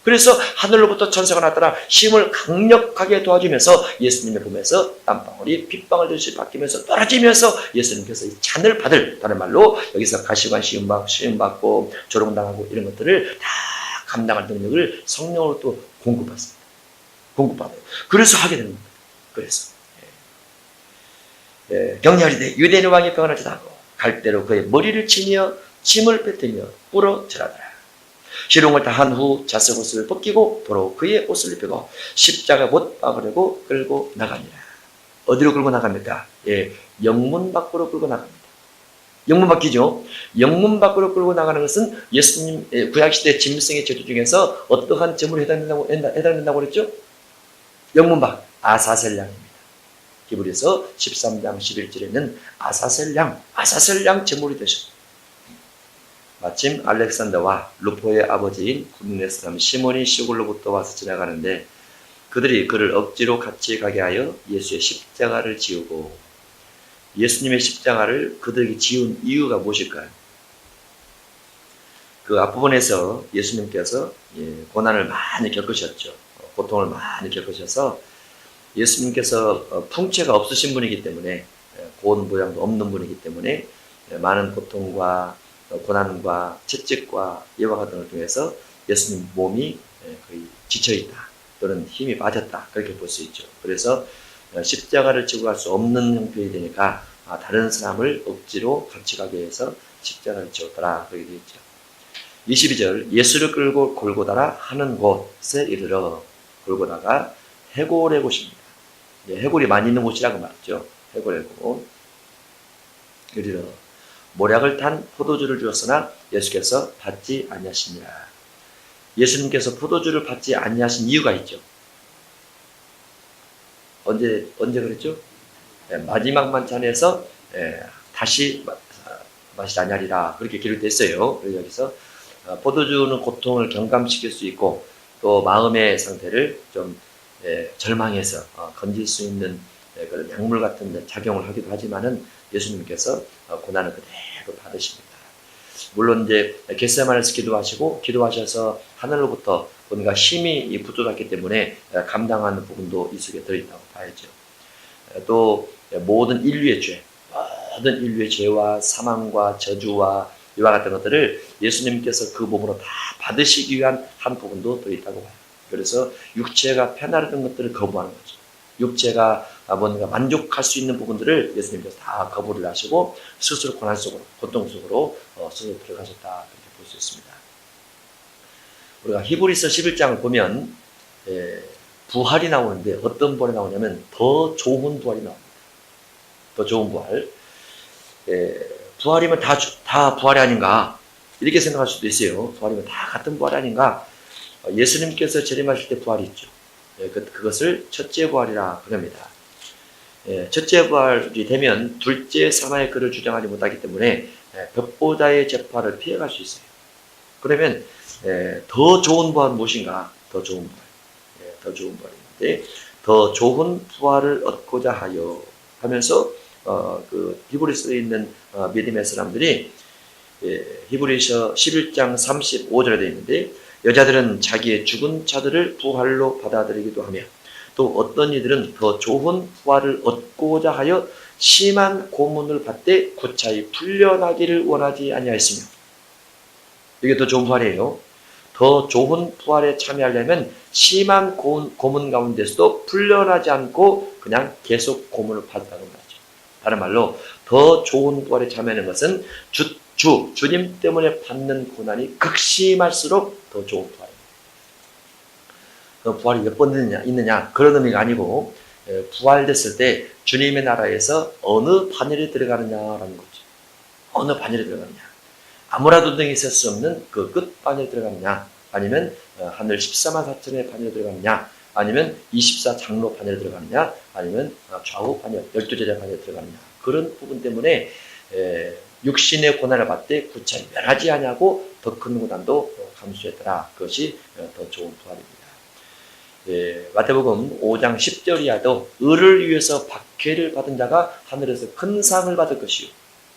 그래서 하늘로부터 천사가 나타나 힘을 강력하게 도와주면서 예수님의 몸에서 땀방울이 핏방울 듯이 바뀌면서 떨어지면서 예수님께서 이 잔을 받을, 다른 말로 여기서 가시관 시험받고 조롱당하고 이런 것들을 다 감당할 능력을 성령으로 또 공급받습니다. 공급받아요. 그래서 하게 되는 겁니다. 그래서 경리하리되 유대인 왕이 평안하지 하고 갈대로 그의 머리를 치며 침을 뱉으며 꿇어 절하더라. 희롱을 다 한 후 자색 옷을 벗기고 도로 그의 옷을 입히고 십자가 못 박으려고 끌고 나갑니다. 어디로 끌고 나갑니까? 영문 밖으로 끌고 나갑니다. 영문 밖이죠. 영문 밖으로 끌고 나가는 것은 예수님 구약시대 짐승의 제도 중에서 어떠한 제물에 해당된다고 그랬죠? 영문 밖, 아사셀양입니다. 히브리서 13장 11절에는 아사셀양 제물이 되셨습니다. 마침 알렉산더와 루포의 아버지인 국내 사람 시몬이 시골로부터 와서 지나가는데 그들이 그를 억지로 같이 가게 하여 예수의 십자가를 지우고, 예수님의 십자가를 그들에게 지운 이유가 무엇일까요? 그 앞부분에서 예수님께서 고난을 많이 겪으셨죠. 고통을 많이 겪으셔서 예수님께서 풍채가 없으신 분이기 때문에, 고운 모양도 없는 분이기 때문에 많은 고통과 고난과 채찍과 이와 같은 걸 통해서 예수님 몸이 거의 지쳐있다 또는 힘이 빠졌다, 그렇게 볼 수 있죠. 그래서 십자가를 지고 갈 수 없는 형편이 되니까 다른 사람을 억지로 같이 가게 해서 십자가를 지었더라, 그렇게 되어 있죠. 22절 예수를 끌고 골고다라 하는 곳에 이르러, 골고다가 해골의 곳입니다. 해골이 많이 있는 곳이라고 말했죠. 해골의 곳. 이르러 모략을 탄 포도주를 주었으나 예수께서 받지 아니하시니라. 예수님께서 포도주를 받지 아니하신 이유가 있죠. 언제 그랬죠? 마지막 만찬에서 다시 마시지 아니하리라, 그렇게 기록됐어요. 그래서 여기서 포도주는 고통을 경감시킬 수 있고 또 마음의 상태를 좀 절망해서 건질 수 있는 그런 약물 같은 작용을 하기도 하지만은 예수님께서 고난을 그대로 받으십니다. 물론 이제 겟세마네에서 기도하셔서 하늘로부터 뭔가 힘이 부족했기 때문에 감당하는 부분도 이 속에 들어있다고 봐야죠. 또 모든 인류의 죄와 사망과 저주와 이와 같은 것들을 예수님께서 그 몸으로 다 받으시기 위한 한 부분도 들어있다고 봐요. 그래서 육체가 편안한 것들을 거부하는 거죠. 육체가 뭔가 만족할 수 있는 부분들을 예수님께서 다 거부를 하시고 스스로 고난 속으로, 고통 속으로 스스로 들어가셨다, 이렇게 볼 수 있습니다. 우리가 히브리서 11장을 보면 부활이 나오는데 어떤 부활이 나오냐면 더 좋은 부활이 나옵니다. 더 좋은 부활. 부활이면 다 부활이 아닌가, 이렇게 생각할 수도 있어요. 부활이면 다 같은 부활이 아닌가. 예수님께서 재림하실 때 부활이 있죠. 그것을 첫째 부활이라 그럽니다. 첫째 부활이 되면 둘째 사나의 그를 주장하지 못하기 때문에 벽보다의 재판을 피해갈 수 있어요. 그러면 더 좋은 부활은 무엇인가? 더 좋은 부활. 더 좋은 부활인데, 더 좋은 부활을 얻고자 하여 하면서 그 히브리서에 있는 믿음의 사람들이 히브리서 11장 35절에 되어 있는데, 여자들은 자기의 죽은 자들을 부활로 받아들이기도 하며 또 어떤 이들은 더 좋은 부활을 얻고자 하여 심한 고문을 받되 구차히 풀려나기를 원하지 아니하였으며, 이게 더 좋은 부활이에요. 더 좋은 부활에 참여하려면 심한 고문 가운데서도 풀려나지 않고 그냥 계속 고문을 받는다는 말이죠. 다른 말로 더 좋은 부활에 참여하는 것은 주님 때문에 받는 고난이 극심할수록 더 좋은 부활입니다. 그 부활이 몇 번 있느냐 그런 의미가 아니고, 부활됐을 때 주님의 나라에서 어느 반열에 들어가느냐라는 거죠. 어느 반열에 들어가느냐. 아무라도 등이 있을 수 없는 그 끝 반열에 들어가느냐, 아니면 하늘 14만 4천의 반열에 들어가느냐, 아니면 24장로 반열에 들어가느냐, 아니면 좌우 반열, 12제자 반열에 들어가느냐. 그런 부분 때문에 육신의 고난을 받되 구차히 멸하지 아니하고 더 큰 고난도 감수했더라. 그것이 더 좋은 부활입니다. 마태복음 5장 10절 이하도 의를 위해서 박해를 받은 자가 하늘에서 큰 상을 받을 것이요,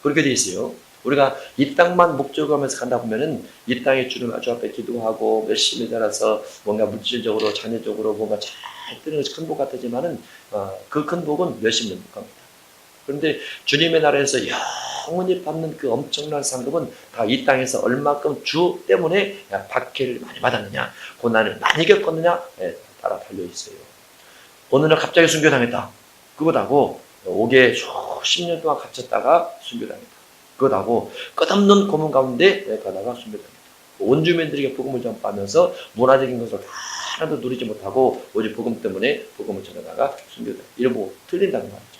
그렇게 되어 있어요. 우리가 이 땅만 목적으로 하면서 간다 보면은 이 땅에 주님 아주 앞에 기도하고 열심히 살아서 뭔가 물질적으로 자녀적으로 뭔가 잘 되는 것이 큰 복 같지만은 그 큰 복은 몇십 년 못 갑니다. 그런데 주님의 나라에서 영원히 받는 그 엄청난 상급은 다 이 땅에서 얼마큼 주 때문에 박해를 많이 받았느냐, 고난을 많이 겪었느냐에 따라 달려 있어요. 어느 날 갑자기 순교당했다. 그것하고 옥에 수십 년 동안 갇혔다가 순교당했다. 그것하고 끝없는 고문 가운데 가다가 순교당했다. 원주민들에게 복음을 전파하면서 문화적인 것을 다 하나도 누리지 못하고 오직 복음 때문에 복음을 전하다가 순교당했다. 이런 거 틀린다는 말이죠.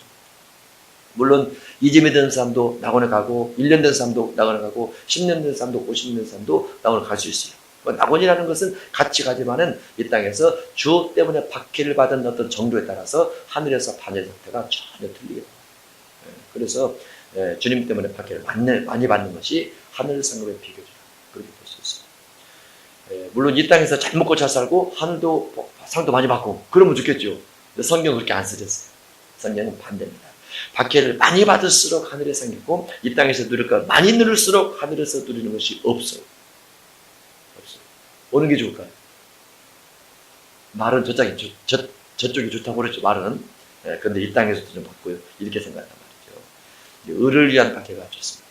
물론 이집에 든 사람도 낙원에 가고 1년 된 사람도 낙원에 가고 10년 된 사람도 50년 된 사람도 낙원에 갈 수 있어요. 낙원이라는 것은 같이 가지만은 이 땅에서 주 때문에 박해를 받은 어떤 정도에 따라서 하늘에서 받는 상태가 전혀 틀리게 됩니다. 그래서 주님 때문에 박해를 많이 받는 것이 하늘 상급의 비교죠. 그렇게 볼 수 있습니다. 물론 이 땅에서 잘 먹고 잘 살고 하늘도 상도 많이 받고 그러면 좋겠죠. 근데 성경은 그렇게 안 쓰셨어요. 성경은 반대입니다. 박해를 많이 받을수록 하늘에 생기고 이 땅에서 누릴 것 많이 누릴수록 하늘에서 누리는 것이 없어요. 어느 게 좋을까요? 말은 저쪽이 좋다고 그랬죠. 말은. 그런데 이 땅에서도 좀 받고요. 이렇게 생각한단 말이죠. 의를 위한 박해가 좋습니다.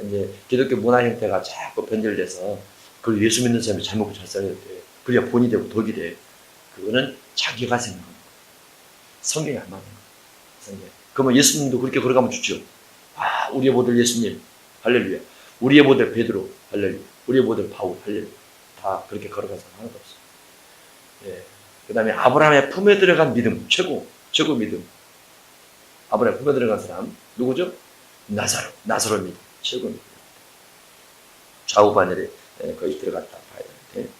이제 기독교 문화 형태가 자꾸 변질돼서 그걸 예수 믿는 사람이 잘 먹고 잘 살아야 돼. 그래야 본이 되고 덕이 돼. 그거는 자기가 생각하는 거예요. 성경이 안 맞는 거예요. 성경. 그러면 예수님도 그렇게 걸어가면 좋죠. 우리의 모델 예수님, 할렐루야. 우리의 모델 베드로, 할렐루야. 우리의 모델 바울, 할렐루야. 다 그렇게 걸어가서 하나도 없어요. 그 다음에 아브라함의 품에 들어간 믿음, 최고 믿음. 아브라함의 품에 들어간 사람, 누구죠? 나사로 믿음, 최고 믿음. 좌우 반열에 거의 들어갔다 봐야 되는데.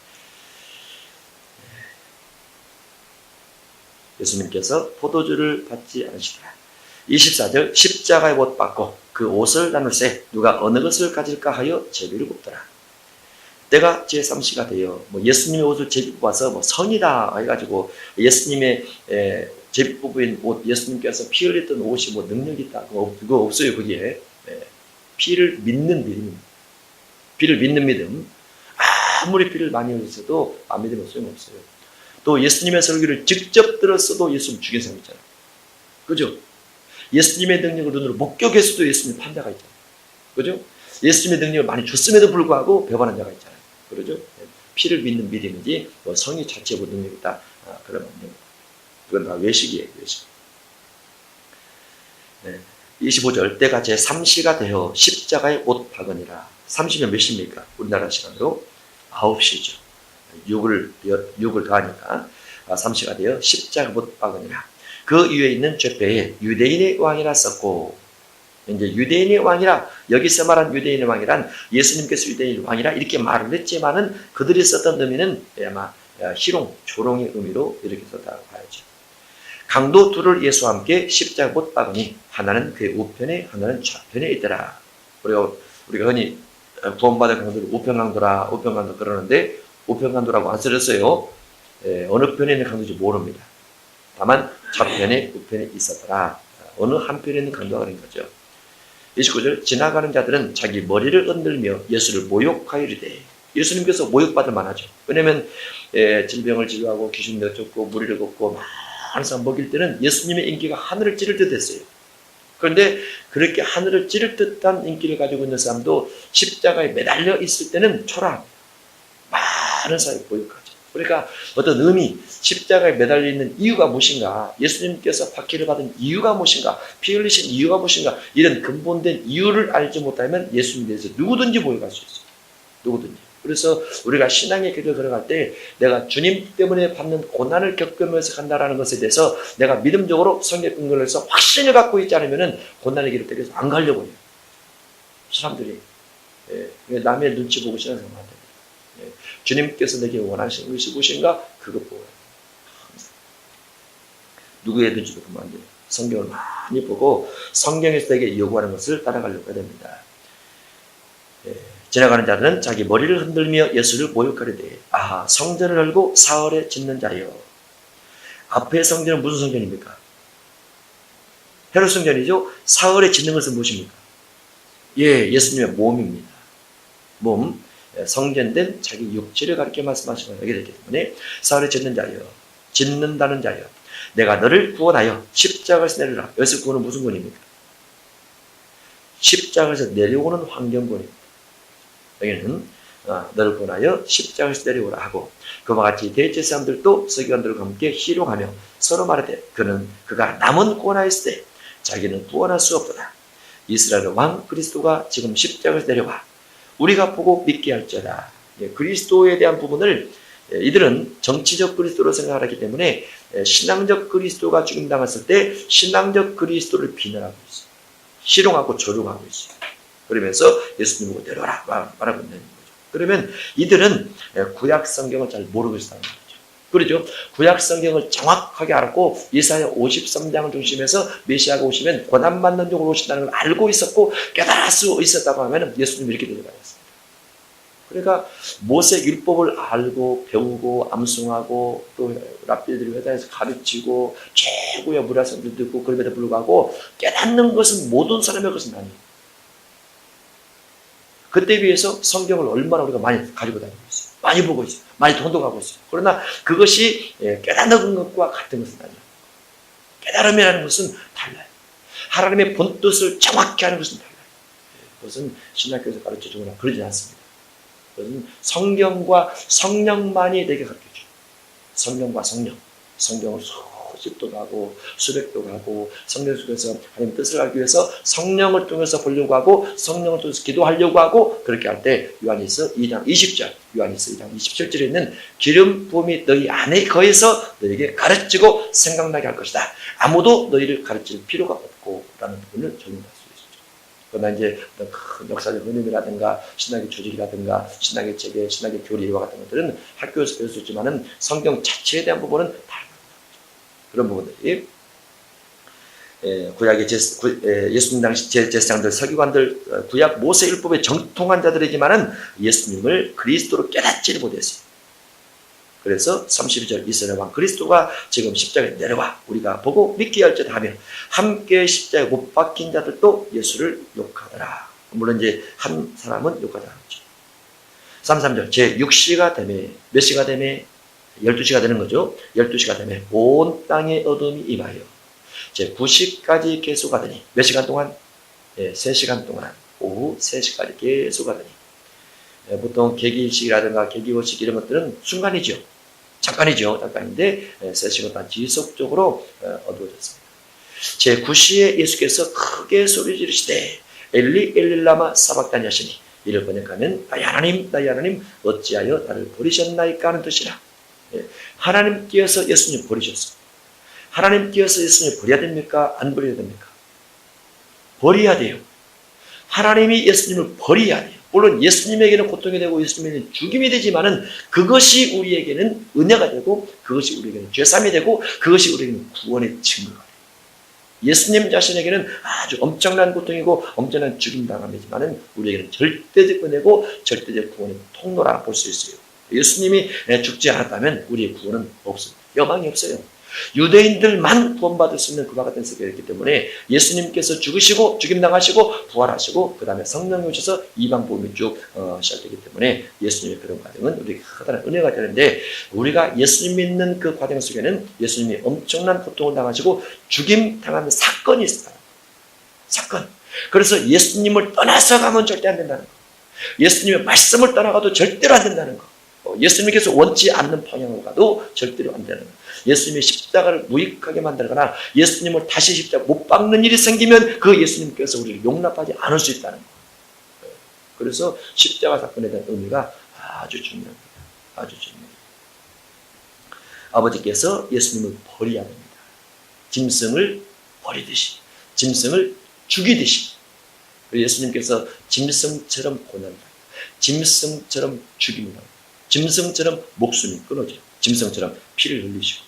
예수님께서 포도주를 받지 않으시더라. 24절, 십자가에 못 박고 그 옷을 나눌세 누가 어느 것을 가질까 하여 제비를 뽑더라. 때가 제3시가 되어 예수님의 옷을 제비 뽑아서 성이다 해가지고 예수님의 제비 뽑은 옷, 예수님께서 피 흘렸던 옷이 능력이 있다. 그거 없어요. 거기에. 피를 믿는 믿음. 피를 믿는 믿음. 아무리 피를 많이 흘렸어도 안 믿으면 소용없어요. 또 예수님의 설교를 직접 들었어도 예수님 죽인 사람 있잖아요. 그죠? 예수님의 능력을 눈으로 목격했어도 예수님 판자가 있잖아요. 그죠? 예수님의 능력을 많이 줬음에도 불구하고 배반한 자가 있잖아요. 그러죠? 피를 믿는 믿음이지 성이 자체의 능력이 있다. 그러면 안 됩니다. 그건 다 외식이에요. 외식. 25절 때가 제3시가 되어 십자가에 못 박으니라. 30면 몇 시입니까? 우리나라 시간으로 9시죠. 6을 더하니까 3시가 되어 십자가 못 박으니라. 그 위에 있는 죄패에 유대인의 왕이라 썼고, 이제 유대인의 왕이라, 여기서 말한 유대인의 왕이란 예수님께서 유대인의 왕이라 이렇게 말을 했지만은 그들이 썼던 의미는 아마 희롱, 조롱의 의미로 이렇게 썼다고 봐야죠. 강도 둘을 예수와 함께 십자가 못 박으니 하나는 그의 우편에 하나는 좌편에 있더라. 우리가 흔히 구원받은 강도를 우편강도라, 우편강도 그러는데 우편강도라고 안 쓰렸어요. 어느 편에 있는 강도인지 모릅니다. 다만 좌편에 우편에 있었더라. 어느 한편에 있는 강도가 그런 거죠. 29절 지나가는 자들은 자기 머리를 흔들며 예수를 모욕하여 이르되. 예수님께서 모욕받을 만하죠. 왜냐하면 질병을 치료하고 귀신 내쫓고 무리를 걷고 많은 사람 먹일 때는 예수님의 인기가 하늘을 찌를 듯 했어요. 그런데 그렇게 하늘을 찌를 듯한 인기를 가지고 있는 사람도 십자가에 매달려 있을 때는 초라합니다. 많은 사람이 모욕하죠. 그러니까 어떤 의미, 십자가에 매달려 있는 이유가 무엇인가, 예수님께서 박해를 받은 이유가 무엇인가, 피 흘리신 이유가 무엇인가, 이런 근본된 이유를 알지 못하면 예수님에 대해서 누구든지 모욕할 수 있어요. 누구든지. 그래서 우리가 신앙의 길을 걸어갈 때 내가 주님 때문에 받는 고난을 겪으면서 간다라는 것에 대해서 내가 믿음적으로 성경 근거를 해서 확신을 갖고 있지 않으면 고난의 길을 때려서 안 가려고 해요. 사람들이. 남의 눈치 보고 신앙생활 안 됩니다. 주님께서 내게 원하시는 것이 무엇인가? 그것 보고 항상 누구의 눈치도 보면 안 돼요. 성경을 많이 보고 성경에서 내게 요구하는 것을 따라가려고 해야 됩니다. 지나가는 자들은 자기 머리를 흔들며 예수를 모욕하려되 성전을 열고 사흘에 짓는 자여. 앞에 성전은 무슨 성전입니까? 헤롯 성전이죠. 사흘에 짓는 것은 무엇입니까? 예, 예수님의 몸입니다. 몸, 성전된 자기 육체를 가리켜 말씀하시는 거기 되기 때문에 사흘에 짓는다는 자여 내가 너를 구원하여 십자가에서 내리라. 여기서 구원은 무슨 구원입니까? 십자가에서 내려오는 환경구원입니다. 여기는 너를 구원하여 십자가에서 내려오라 하고 그와 같이 대제사장들도 서기관들과 함께 희롱하며 서로 말하되 그가 남은 구원하였을 때 자기는 구원할 수 없도다. 이스라엘 왕 그리스도가 지금 십자가에서 내려와 우리가 보고 믿게 할지어다. 그리스도에 대한 부분을 이들은 정치적 그리스도로 생각하기 때문에 신앙적 그리스도가 죽임당했을 때 신앙적 그리스도를 비난하고 있어요. 희롱하고 조롱하고 있어요. 그러면서 예수님 보고 내려와라 말하고 있는 거죠. 그러면 이들은 구약 성경을 잘 모르고 있다는 거죠. 그렇죠? 구약 성경을 정확하게 알았고 이사야 53장을 중심해서 메시아가 오시면 고난받는 종으로 오신다는 걸 알고 있었고 깨달을 수 있었다고 하면 예수님이 이렇게 되어버렸습니다. 그러니까 모세 율법을 알고 배우고 암송하고 또 랍비들이 회당에서 가르치고 최고의 무라성도 듣고 그럼에도 불구하고 깨닫는 것은 모든 사람의 것은 아니에요. 그때 비해서 성경을 얼마나 우리가 많이 가지고 다니고 있어요. 많이 보고 있어요. 많이 통독하고 있어요. 그러나 그것이 깨닫는 것과 같은 것은 아니에요. 깨달음이라는 것은 달라요. 하나님의 본뜻을 정확히 하는 것은 달라요. 그것은 신학교에서 가르쳐주거나 그러지 않습니다. 그것은 성경과 성령만이 내게 가르쳐줘요. 성령과 성령. 성경을 수십도 가고 수백도 가고 성령 속에서 하나님의 뜻을 알기 위해서 성령을 통해서 보려고 하고 성령을 통해서 기도하려고 하고 그렇게 할 때 요한일서 2장 20절 요한일서 2장 27절에 있는 기름 부음이 너희 안에 거해서 너희에게 가르치고 생각나게 할 것이다. 아무도 너희를 가르칠 필요가 없고 라는 부분을 적용할 수 있죠. 그러나 이제 큰 역사적 흐름이라든가 신학의 조직이라든가 신학의 체계, 신학의 교리와 같은 것들은 학교에서 배울 수 있지만은 성경 자체에 대한 부분은 다릅니다. 그런 부분들이 구약의 예수님 당시 제사장들, 서기관들, 구약 모세 율법에 정통한 자들이지만은 예수님을 그리스도로 깨닫지를 못했어요. 그래서 32절 이스라엘 왕 그리스도가 지금 십자가에 내려와 우리가 보고 믿게 할지어다 하며 함께 십자가에 못 박힌 자들도 예수를 욕하더라. 물론 이제 한 사람은 욕하지 않았죠. 33절 제 6시가 되매 몇 시가 되매 12시가 되는 거죠. 12시가 되면 온 땅의 어둠이 임하여 제 9시까지 계속하더니 몇 시간 동안? 3시간 동안 오후 3시까지 계속하더니 보통 계기식이라든가 계기호식 이런 것들은 순간이죠. 잠깐인데 3시간 동안 지속적으로 어두워졌습니다. 제 9시에 예수께서 크게 소리 지르시되 엘리 엘릴라마 사박다니 하시니 이를 번역하면 나의 하나님 어찌하여 나를 버리셨나이까 하는 뜻이라. 하나님께서 예수님 버리셨어요. 하나님께서 예수님 버려야 됩니까? 안 버려야 됩니까? 버려야 돼요. 하나님이 예수님을 버려야 돼요. 물론 예수님에게는 고통이 되고 예수님에게는 죽임이 되지만은 그것이 우리에게는 은혜가 되고 그것이 우리에게는 죄삼이 되고 그것이 우리에게는 구원의 증거가 돼요. 예수님 자신에게는 아주 엄청난 고통이고 엄청난 죽임당함이지만은 우리에게는 절대적 은혜고 절대적 구원의 통로라 볼 수 있어요. 예수님이 죽지 않았다면 우리의 구원은 없습니다. 여망이 없어요. 유대인들만 구원받을 수 있는 그와 같은 세계였기 때문에 예수님께서 죽으시고 죽임당하시고 부활하시고 그 다음에 성령이 오셔서 이방 복음이 쭉 시작되기 때문에 예수님의 그런 과정은 우리에게 커다란 은혜가 되는데 우리가 예수님 믿는 그 과정 속에는 예수님이 엄청난 고통을 당하시고 죽임당하는 사건이 있어요. 사건. 그래서 예수님을 떠나서 가면 절대 안 된다는 거. 예수님의 말씀을 떠나가도 절대로 안 된다는 거. 예수님께서 원치 않는 방향으로 가도 절대로 안 되는 거예요. 예수님의 십자가를 무익하게 만들거나 예수님을 다시 십자가 못 박는 일이 생기면 그 예수님께서 우리를 용납하지 않을 수 있다는 거예요. 그래서 십자가 사건에 대한 의미가 아주 중요합니다. 아주 중요합니다. 아버지께서 예수님을 버려야 됩니다. 짐승을 버리듯이, 짐승을 죽이듯이. 예수님께서 짐승처럼 고난다. 짐승처럼 죽입니다. 짐승처럼 목숨이 끊어져요. 짐승처럼 피를 흘리시고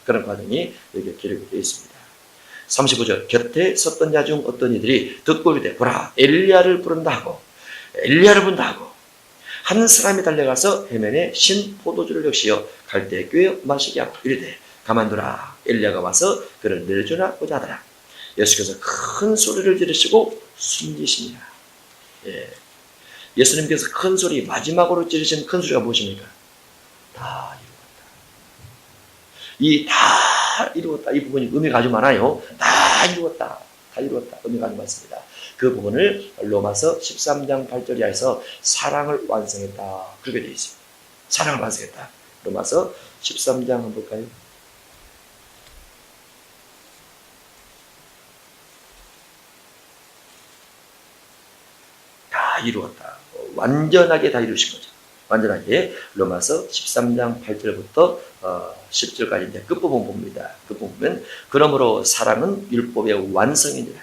그런 과정이 여기에 기록이 되어 있습니다. 35절 곁에 섰던 자 중 어떤 이들이 듣고 이르되 보라 엘리야를 부른다 하고 한 사람이 달려가서 해면에 신 포도주를 역시여 갈대에 꿰어 마시게 하고 이르되 가만두라 엘리야가 와서 그를 내려주라고자 하더라. 예수께서 큰 소리를 지르시고 숨지시니라. 예. 예수님께서 큰 소리, 마지막으로 지르신 큰 소리가 무엇입니까? 다 이루었다. 이 다 이루었다. 이 부분이 의미가 아주 많아요. 다 이루었다. 다 이루었다. 의미가 아주 많습니다. 그 부분을 로마서 13장 8절 이하에서 사랑을 완성했다. 그렇게 되어 있습니다. 사랑을 완성했다. 로마서 13장 한번 볼까요? 다 이루었다. 완전하게 다 이루신 거죠. 완전하게. 로마서 13장 8절부터 10절까지 이제 끝부분 봅니다. 끝부분. 그러므로 사랑은 율법의 완성이니라.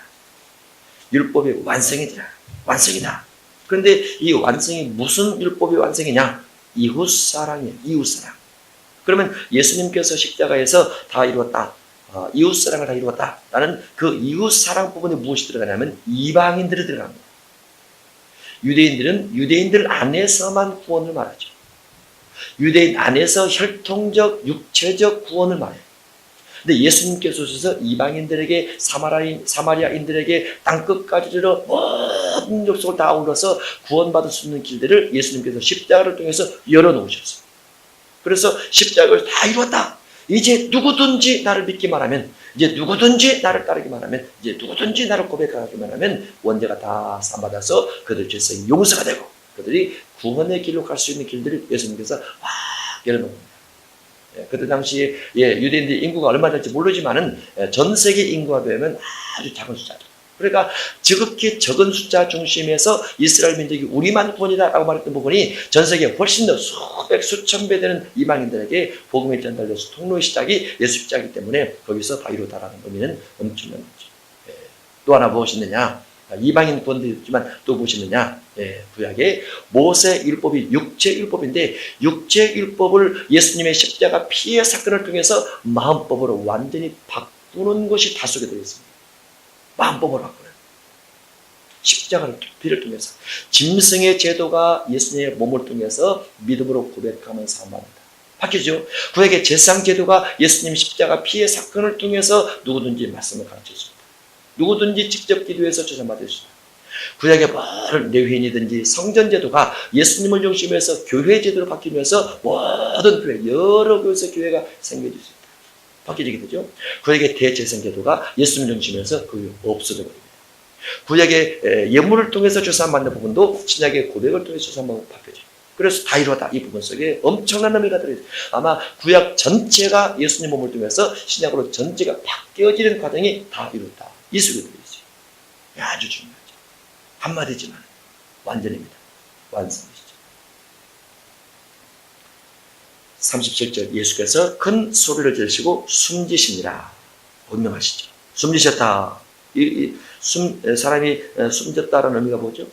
율법의 완성이니라. 완성이다. 그런데 이 완성이 무슨 율법의 완성이냐? 이웃사랑이에요. 이웃사랑. 그러면 예수님께서 십자가에서 다 이루었다. 이웃사랑을 다 이루었다. 라는 그 이웃사랑 부분에 무엇이 들어가냐면 이방인들이 들어갑니다. 유대인들은 유대인들 안에서만 구원을 말하죠. 유대인 안에서 혈통적, 육체적 구원을 말해요. 근데 예수님께서 오셔서 이방인들에게 사마리아인들에게 땅끝까지 이르러 모든 족속을 다 아울러서 구원받을 수 있는 길들을 예수님께서 십자가를 통해서 열어놓으셨어요. 그래서 십자가를 다 이루었다. 이제 누구든지 나를 믿기만 하면, 이제 누구든지 나를 따르기만 하면, 이제 누구든지 나를 고백하기만 하면 원죄가 다 사함받아서 그들 죄성이 용서가 되고 그들이 구원의 길로 갈 수 있는 길들을 예수님께서 확 열어놓습니다. 그때 당시에 유대인들 인구가 얼마 될지 모르지만은 전 세계 인구가 되면 아주 작은 숫자죠. 그러니까 지극히 적은 숫자 중심에서 이스라엘 민족이 우리만 구원이다라고 말했던 부분이 전 세계에 훨씬 더 수백 수천 배 되는 이방인들에게 복음이 전달돼서 통로의 시작이 예수 십자가이기 때문에 거기서 다 이루었다라는 의미는 엄청난 거죠. 또 하나 무엇이 있느냐? 이방인 구원도 있지만 또 무엇이 있느냐? 구약의 모세 율법이 육체 율법인데 육체 율법을 예수님의 십자가 피의 사건을 통해서 마음법으로 완전히 바꾸는 것이 다 속에 들어있습니다. 마음법으로 바꾸는 십자가를 피를 통해서 짐승의 제도가 예수님의 몸을 통해서 믿음으로 고백하면 사함받는다. 바뀌죠. 구약의 제상 제도가 예수님 십자가 피의 사건을 통해서 누구든지 말씀을 가르쳐줍니다. 누구든지 직접 기도해서 조사받을 수 있다. 구약의 모든 레위인이든지 성전 제도가 예수님을 중심해서 교회 제도로 바뀌면서 모든 교회, 여러 교회에서 교회가 생겨질 수 있다. 바뀌게 되죠. 구약의 대제사장 제도가 예수님 중심에서 그 없어져 버립니다. 구약의 예물을 통해서 조사받는 부분도 신약의 고백을 통해서 조사받는 바뀌어져요. 그래서 다 이루었다. 이 부분 속에 엄청난 의미가 들어있어요. 아마 구약 전체가 예수님 몸을 통해서 신약으로 전체가 바뀌어지는 과정이 다 이루었다. 이 속에 들어있어요. 아주 중요하죠. 한마디지만 완전입니다. 완성이시죠. 37절 예수께서 큰 소리를 지르시고 숨지시니라. 분명하시죠. 숨지셨다. 사람이 숨졌다라는 의미가 뭐죠?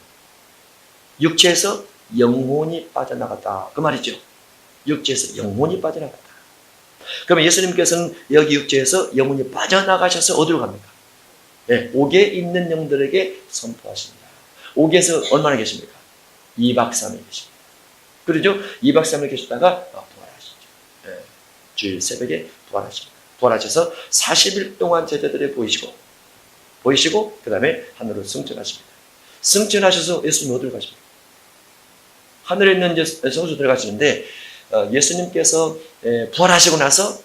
육체에서 영혼이 빠져나갔다. 그 말이죠. 육체에서 영혼이 빠져나갔다. 그러면 예수님께서는 여기 육체에서 영혼이 빠져나가셔서 어디로 갑니까? 옥에 있는 영들에게 선포하십니다. 옥에서 얼마나 계십니까? 2박 3일 계십니다. 그러죠? 2박 3일 계시다가 부활하시죠. 주일 새벽에 부활하십니다. 부활하셔서 40일 동안 제자들에 보이시고 그 다음에 하늘로 승천하십니다. 승천하셔서 예수님 어디로 가십니까? 하늘에 있는 성소 들어가시는데 예수님께서 부활하시고 나서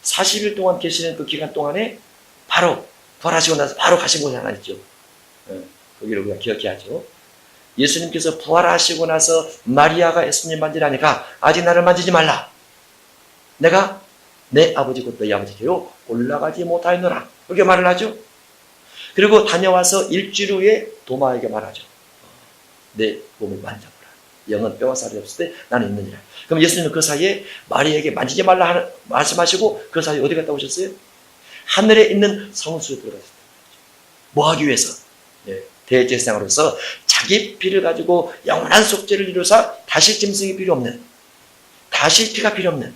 40일 동안 계시는 그 기간 동안에 바로 부활하시고 나서 바로 가신 곳이 하나 있죠. 거기를 우리가 기억해야죠. 예수님께서 부활하시고 나서 마리아가 예수님 만지라니까 아직 나를 만지지 말라. 내가 내 아버지 곧 너희 아버지께로 올라가지 못하였노라. 그렇게 말을 하죠. 그리고 다녀와서 일주일 후에 도마에게 말하죠. 내 몸을 만져보라. 영은 뼈와 살이 없을 때 나는 있느니라. 그럼 예수님은 그 사이에 마리아에게 만지지 말라 말씀하시고 그 사이에 어디 갔다 오셨어요? 하늘에 있는 성소에 들어갔습니다. 뭐 하기 위해서? 대제사장으로서 자기 피를 가지고 영원한 속죄를 이루사 다시 짐승이 필요 없는, 다시 피가 필요 없는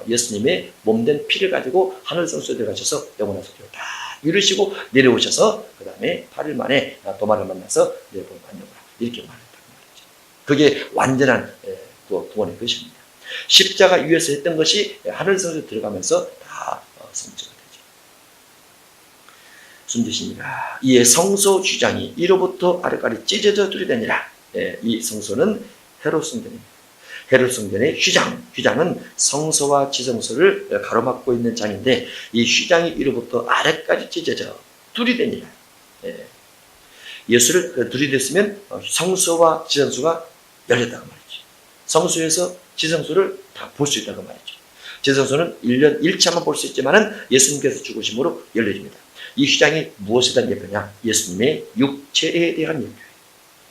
예수님의 몸된 피를 가지고 하늘 성소에 들어가셔서 영원한 속죄를 다 이루시고 내려오셔서 그 다음에 8일 만에 도마를 만나서 내 몸을 만져보라. 이렇게 말했다는 말이죠. 그게 완전한 구원의 것입니다. 십자가 위에서 했던 것이 하늘 성소에 들어가면서 다 성취가 되죠. 숨지시니라. 이에 성소 휘장이 위로부터 아래까지 찢어져 둘이되니라. 이 성소는 헤롯 성전입니다. 헤롯 성전의 휘장은 성소와 지성소를 가로막고 있는 장인데 이 휘장이 위로부터 아래까지 찢어져 둘이되니라. 예수를 들이댔으면 성소와 지성소가 열렸다고 말이죠. 성소에서 지성소를 다 볼 수 있다고 말이죠. 지성소는 1년 1차만 볼 수 있지만 예수님께서 죽으심으로 열려집니다. 이 휘장이 무엇에 대한 예표냐? 예수님의 육체에 대한 예표예요.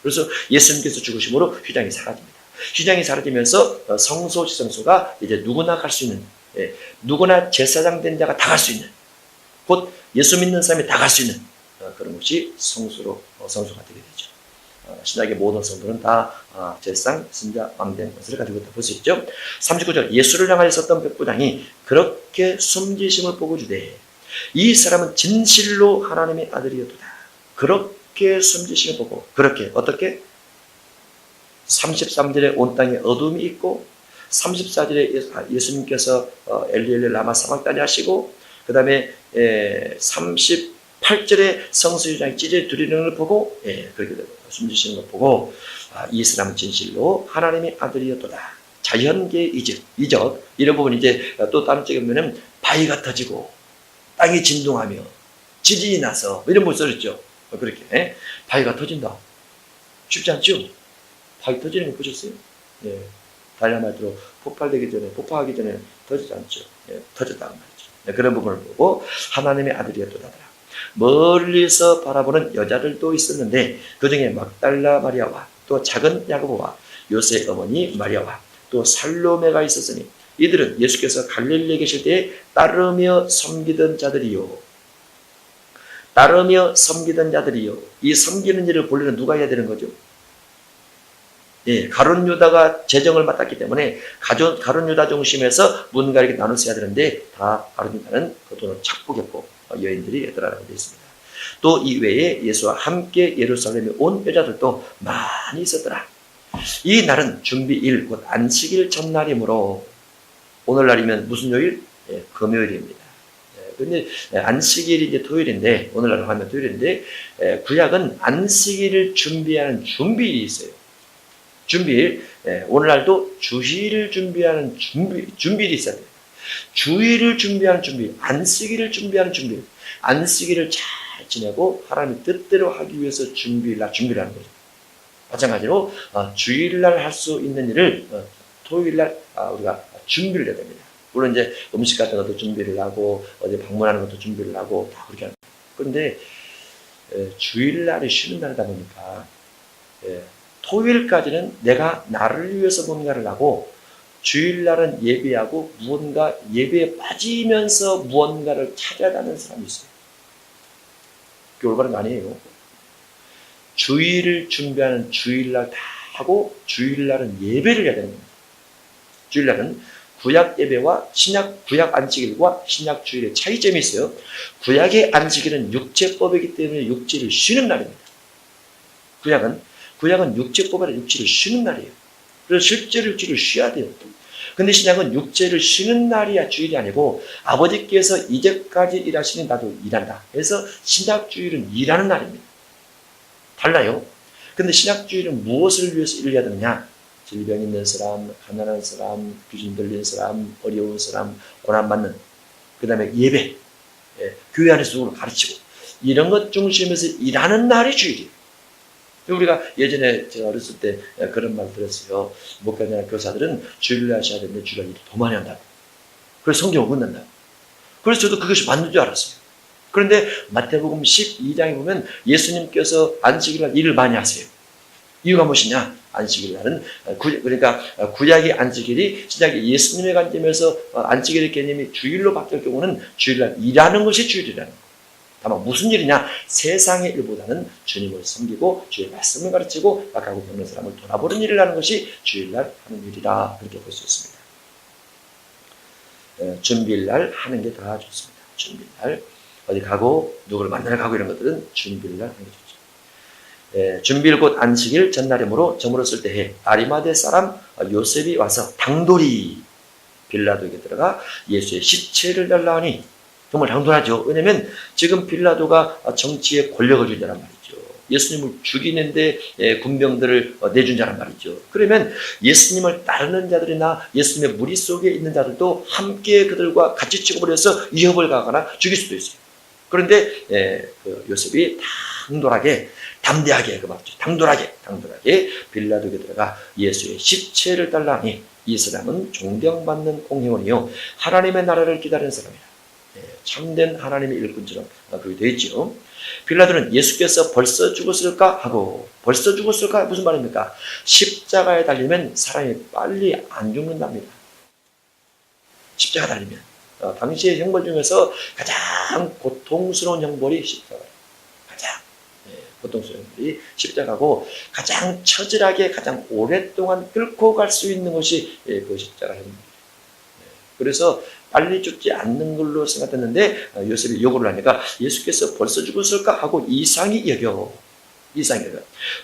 그래서 예수님께서 죽으심으로 휘장이 사라집니다. 휘장이 사라지면서 성소, 지성소가 이제 누구나 갈 수 있는, 누구나 제사장 된 자가 다 갈 수 있는, 곧 예수 믿는 사람이 다 갈 수 있는 그런 것이 성소가 되게 되죠. 신약의 모든 성도는 다 제사장, 선자, 왕된 것을 가지고 있다 볼 수 있죠. 39절 예수를 향하여 썼던 백부장이 그렇게 숨지심을 보고 주되 이 사람은 진실로 하나님의 아들이었도다. 그렇게 숨지심을 보고 그렇게 어떻게? 33절에 온 땅에 어둠이 있고 34절에 예수님께서 엘리 라마 사박다니 하시고 그 다음에 38절에 성소유장이 찢어 두리는 걸 보고 그렇게 숨지시는 걸 보고 이 사람은 진실로 하나님의 아들이었도다. 자연계의 이적 이런 부분 이제 또 다른 쪽에 보면 바위가 터지고 땅이 진동하며 지진이 나서 이런 걸 써있죠. 그렇게 바위가 터진다. 쉽지 않죠? 바위 터지는 거 보셨어요? 다이나마이트로 폭파하기 전에 터지지 않죠. 터졌다는 말이죠. 그런 부분을 보고 하나님의 아들이었도다. 멀리서 바라보는 여자들도 있었는데 그 중에 막달라 마리아와 또 작은 야고보와 요셉의 어머니 마리아와 또 살로메가 있었으니 이들은 예수께서 갈릴리에 계실 때에 따르며 섬기던 자들이요. 이 섬기는 일을 본래는 누가 해야 되는 거죠? 가룟 유다가 재정을 맡았기 때문에 가룟 유다 중심에서 문가 이렇게 나눠서 해야 되는데 다 가룟 유다는 그 돈을 착복했고 여인들이 해더라라고 되어 있습니다. 또 이외에 예수와 함께 예루살렘에 온 여자들도 많이 있었더라. 이 날은 준비일 곧 안식일 전날이므로 오늘날이면 무슨 요일? 금요일입니다. 근데 안식일이 이제 토요일인데 오늘날 하면 토요일인데 구약은 안식일을 준비하는 준비일이 있어요. 준비일, 오늘날도 주일을 준비하는 준비일이 있어야 돼요. 주일을 준비하는 준비, 안식일을 준비하는 준비, 안식일을 잘 지내고 하나님의 뜻대로 하기 위해서 준비를 하는 거죠. 마찬가지로 주일날 할 수 있는 일을 토요일날 우리가 준비를 해야 됩니다. 물론 이제 음식 같은 것도 준비를 하고 어디 방문하는 것도 준비를 하고 다 그렇게 합니다. 그런데 주일날이 쉬는 날이다 보니까 토요일까지는 내가 나를 위해서 뭔가를 하고 주일날은 예배하고 무언가 예배에 빠지면서 무언가를 찾아가는 사람이 있어요. 그게 올바른 거 아니에요. 주일을 준비하는 주일날 다 하고 주일날은 예배를 해야 되는 겁니다. 주일날은 구약 예배와 구약 안식일과 신약 주일의 차이점이 있어요. 구약의 안식일은 육체법이기 때문에 육체를 쉬는 날입니다. 구약은 육체법이라 육체를 쉬는 날이에요. 그래서 실제로 육체를 쉬어야 돼요. 근데 신약은 육체를 쉬는 날이야 주일이 아니고 아버지께서 이제까지 일하시니 나도 일한다. 그래서 신약 주일은 일하는 날입니다. 달라요. 근데 신약 주일은 무엇을 위해서 일을 해야 되느냐? 질병 있는 사람, 가난한 사람, 귀신 들린 사람, 어려운 사람, 고난받는 그 다음에 예배, 교회 안에서 가르치고 이런 것 중심에서 일하는 날이 주일이에요. 우리가 예전에 제가 어렸을 때 그런 말 들었어요. 목회자나 교사들은 주일날 하셔야 되는데 주일날 일을 더 많이 한다고. 그래서 성경을 묻는다고. 그래서 저도 그것이 맞는 줄 알았어요. 그런데 마태복음 12장에 보면 예수님께서 안식일날 일을 많이 하세요. 이유가 무엇이냐? 안식일날은 그러니까 구약의 안식일이 신약의 예수님의 관점에서 안식일의 개념이 주일로 바뀔 경우는 주일날 일하는 것이 주일이라는 거예요. 다만 무슨 일이냐? 세상의 일보다는 주님을 섬기고 주의 말씀을 가르치고 약하고 병든 사람을 돌아보는 일을 하는 것이 주일날 하는 일이다. 그렇게 볼 수 있습니다. 준비일날 하는 게 다 좋습니다. 준비일날 어디 가고 누구를 만나러 가고 이런 것들은 준비일날 하는 게 좋죠. 준비일 곧 안식일 전날이므로 저물었을 때에 아리마대 사람 요셉이 와서 당돌이 빌라도에게 들어가 예수의 시체를 달라 하니 정말 당돌하죠. 왜냐하면 지금 빌라도가 정치에 권력을 준 자란 말이죠. 예수님을 죽이는데 군병들을 내준 자란 말이죠. 그러면 예수님을 따르는 자들이나 예수님의 무리 속에 있는 자들도 함께 그들과 같이 치고버려서 위협을 가거나 죽일 수도 있어요. 그런데 그 요셉이 당돌하게, 담대하게, 그 말이죠. 당돌하게 빌라도에게 들어가 예수의 시체를 달라니 이 사람은 존경받는 공회원이요 하나님의 나라를 기다리는 사람이다. 참된 하나님의 일꾼처럼 그렇게 되어 있죠. 빌라도는 예수께서 벌써 죽었을까 하고, 벌써 죽었을까 무슨 말입니까? 십자가에 달리면 사람이 빨리 안 죽는답니다. 십자가 달리면 당시의 형벌 중에서 가장 고통스러운 형벌이 십자가예요. 가장 고통스러운 형벌이 십자가고, 가장 처절하게 가장 오랫동안 끌고 갈 수 있는 것이 그 십자가 형벌이에요. 그래서 빨리 죽지 않는 걸로 생각했는데 요셉이 요구를 하니까 예수께서 벌써 죽었을까 하고 이상히 여겨.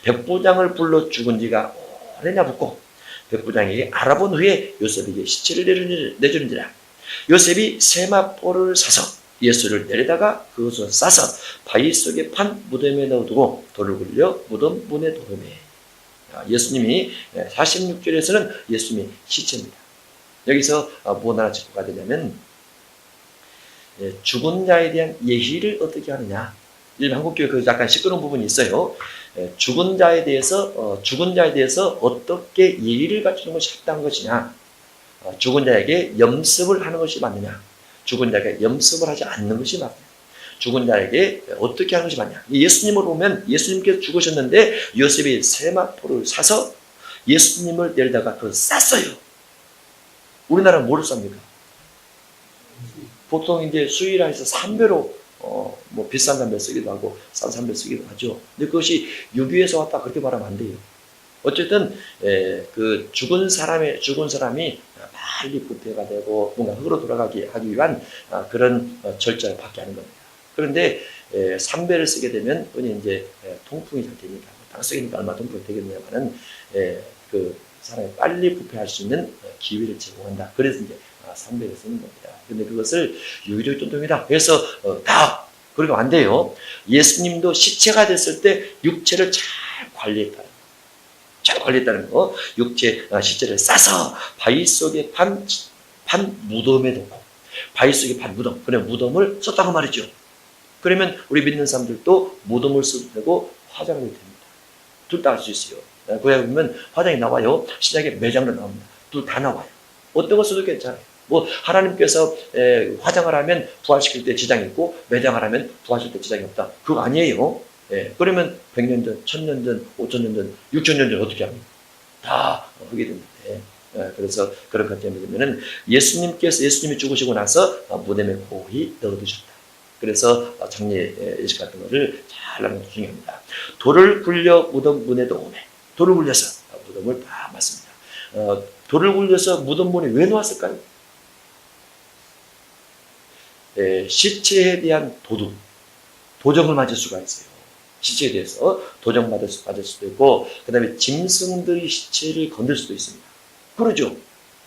백부장을 불러 죽은 지가 오래나 묻고, 백부장이 알아본 후에 요셉에게 시체를 내주는지라. 요셉이 세마포를 사서 예수를 내려다가 그것을 싸서 바위 속에 판 무덤에 넣어두고 돌을 굴려 무덤 문에 도름해. 예수님이 46절에서는 예수님이 시체입니다. 여기서 뭐 하나 짚고 가야 되냐면, 죽은 자에 대한 예의를 어떻게 하느냐. 일반 한국교회 그 약간 시끄러운 부분이 있어요. 죽은 자에 대해서 어떻게 예의를 갖추는 것이 합당한 것이냐. 죽은 자에게 염습을 하는 것이 맞느냐. 죽은 자에게 염습을 하지 않는 것이 맞느냐. 죽은 자에게 어떻게 하는 것이 맞냐. 예수님을 보면 예수님께서 죽으셨는데 요셉이 세마포를 사서 예수님을 내리다가 그걸 쌌어요. 우리나라는 뭐를 쌉니까? 보통 이제 수일화해서 삼배로 뭐 비싼 담배 쓰기도 하고 싼 담배 쓰기도 하죠. 근데 그것이 유교에서 왔다 그렇게 말하면 안 돼요. 어쨌든 그 죽은 사람이 빨리 부패가 되고 뭔가 흙으로 돌아가게 하기 위한 그런 절차를 받게 하는 겁니다. 그런데 삼배를 쓰게 되면 흔히 이제 통풍이 잘 되니까 땅 썩이니까 얼마 통풍이 되겠냐면은 그 사람이 빨리 부패할 수 있는 기회를 제공한다. 그래서 이제 삼배를 쓰는 겁니다. 근데 그것을 유교적 전통이다. 그래서 다 그러면 안 돼요. 예수님도 시체가 됐을 때 육체를 잘 관리했다는 거. 시체를 싸서 바위 속에 판 무덤에 넣고, 바위 속에 판 무덤, 그래 무덤을 썼다고 말이죠. 그러면 우리 믿는 사람들도 무덤을 써도 되고 화장을 해도 됩니다. 둘 다 할 수 있어요. 거기에 보면 화장이 나와요. 신약에 매장으로 나옵니다. 둘 다 나와요. 어떤 거 써도 괜찮아요. 뭐 하나님께서 화장을 하면 부활시킬 때 지장이 있고 매장을 하면 부활시킬 때 지장이 없다. 그거 아니에요. 그러면 100년 전, 1000년 전, 5000년 전, 6000년 전 어떻게 합니까? 다 하게 됩니다. 그래서 그런 관점이 되면은 예수님이 죽으시고 나서 무덤에 고이 넣어두셨다. 그래서 장례 예식 같은 거를 잘 하는 것도 중요합니다. 돌을 굴려 무덤 문에 넣으매. 돌을 굴려서 무덤을 다 맞습니다. 돌을 굴려서 무덤 문에 왜 놓았을까요? 시체에 대한 도적을 맞을 수가 있어요. 시체에 대해서 도적 맞을 수도 있고, 그 다음에 짐승들이 시체를 건들 수도 있습니다. 그러죠.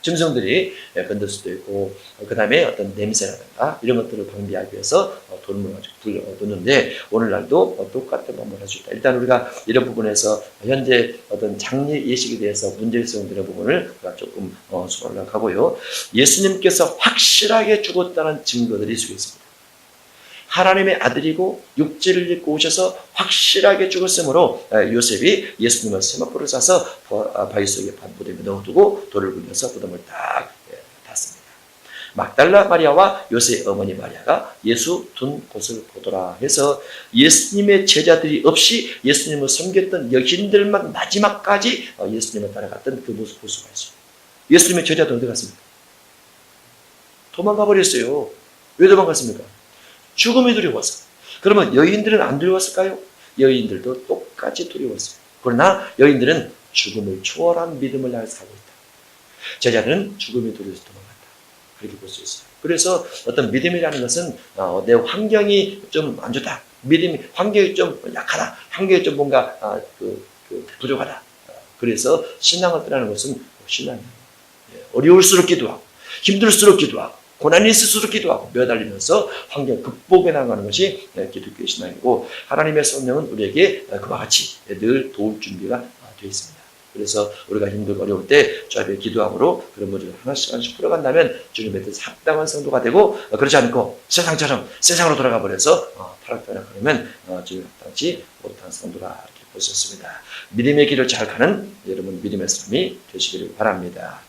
짐승들이 건들 수도 있고, 그 다음에 어떤 냄새라든가 이런 것들을 방지하기 위해서 돌을 가지고 두는데, 오늘날도 똑같은 방법을 할 수 있다. 일단 우리가 이런 부분에서 현재 어떤 장례 예식에 대해서 문제의식을 드는 부분을 조금 수월하게 하고요. 예수님께서 확실하게 죽었다는 증거들이 있습니다. 하나님의 아들이고 육체를 입고 오셔서 확실하게 죽었으므로 요셉이 예수님을 세마포를 싸서 바위 속에 판 무덤에 넣어두고 돌을 굴려서 무덤을 딱 닫습니다. 막달라 마리아와 요셉의 어머니 마리아가 예수 둔 곳을 보더라 해서 예수님의 제자들이 없이 예수님을 섬겼던 여인들만 마지막까지 예수님을 따라갔던 그 모습 볼 수가 있어요. 예수님의 제자들 어디 갔습니까? 도망가 버렸어요. 왜 도망갔습니까? 죽음이 두려워서. 그러면 여인들은 안 두려웠을까요? 여인들도 똑같이 두려웠어요. 그러나 여인들은 죽음을 초월한 믿음을 향해 살고 있다. 제자들은 죽음이 두려워서 도망갔다. 그렇게 볼 수 있어요. 그래서 어떤 믿음이라는 것은 내 환경이 좀 안 좋다. 환경이 좀 약하다. 환경이 좀 뭔가 부족하다. 그래서 신앙을 떠나는 것은 신앙이에요. 어려울수록 기도하고 힘들수록 기도하고 고난이 있을수록 기도하고 매달리면서 환경 극복해 나가는 것이 기독교의 신앙이고, 하나님의 성령은 우리에게 그와 같이 늘 도울 준비가 되어 있습니다. 그래서 우리가 힘들고 어려울 때 주 앞에 기도함으로 그런 문제를 하나씩 풀어간다면 주님의 뜻 합당한 성도가 되고, 그렇지 않고 세상처럼 세상으로 돌아가 버려서 타락하면 주님 합당치 못한 성도라 이렇게 보셨습니다. 믿음의 길을 잘 가는 여러분 믿음의 삶이 되시기를 바랍니다.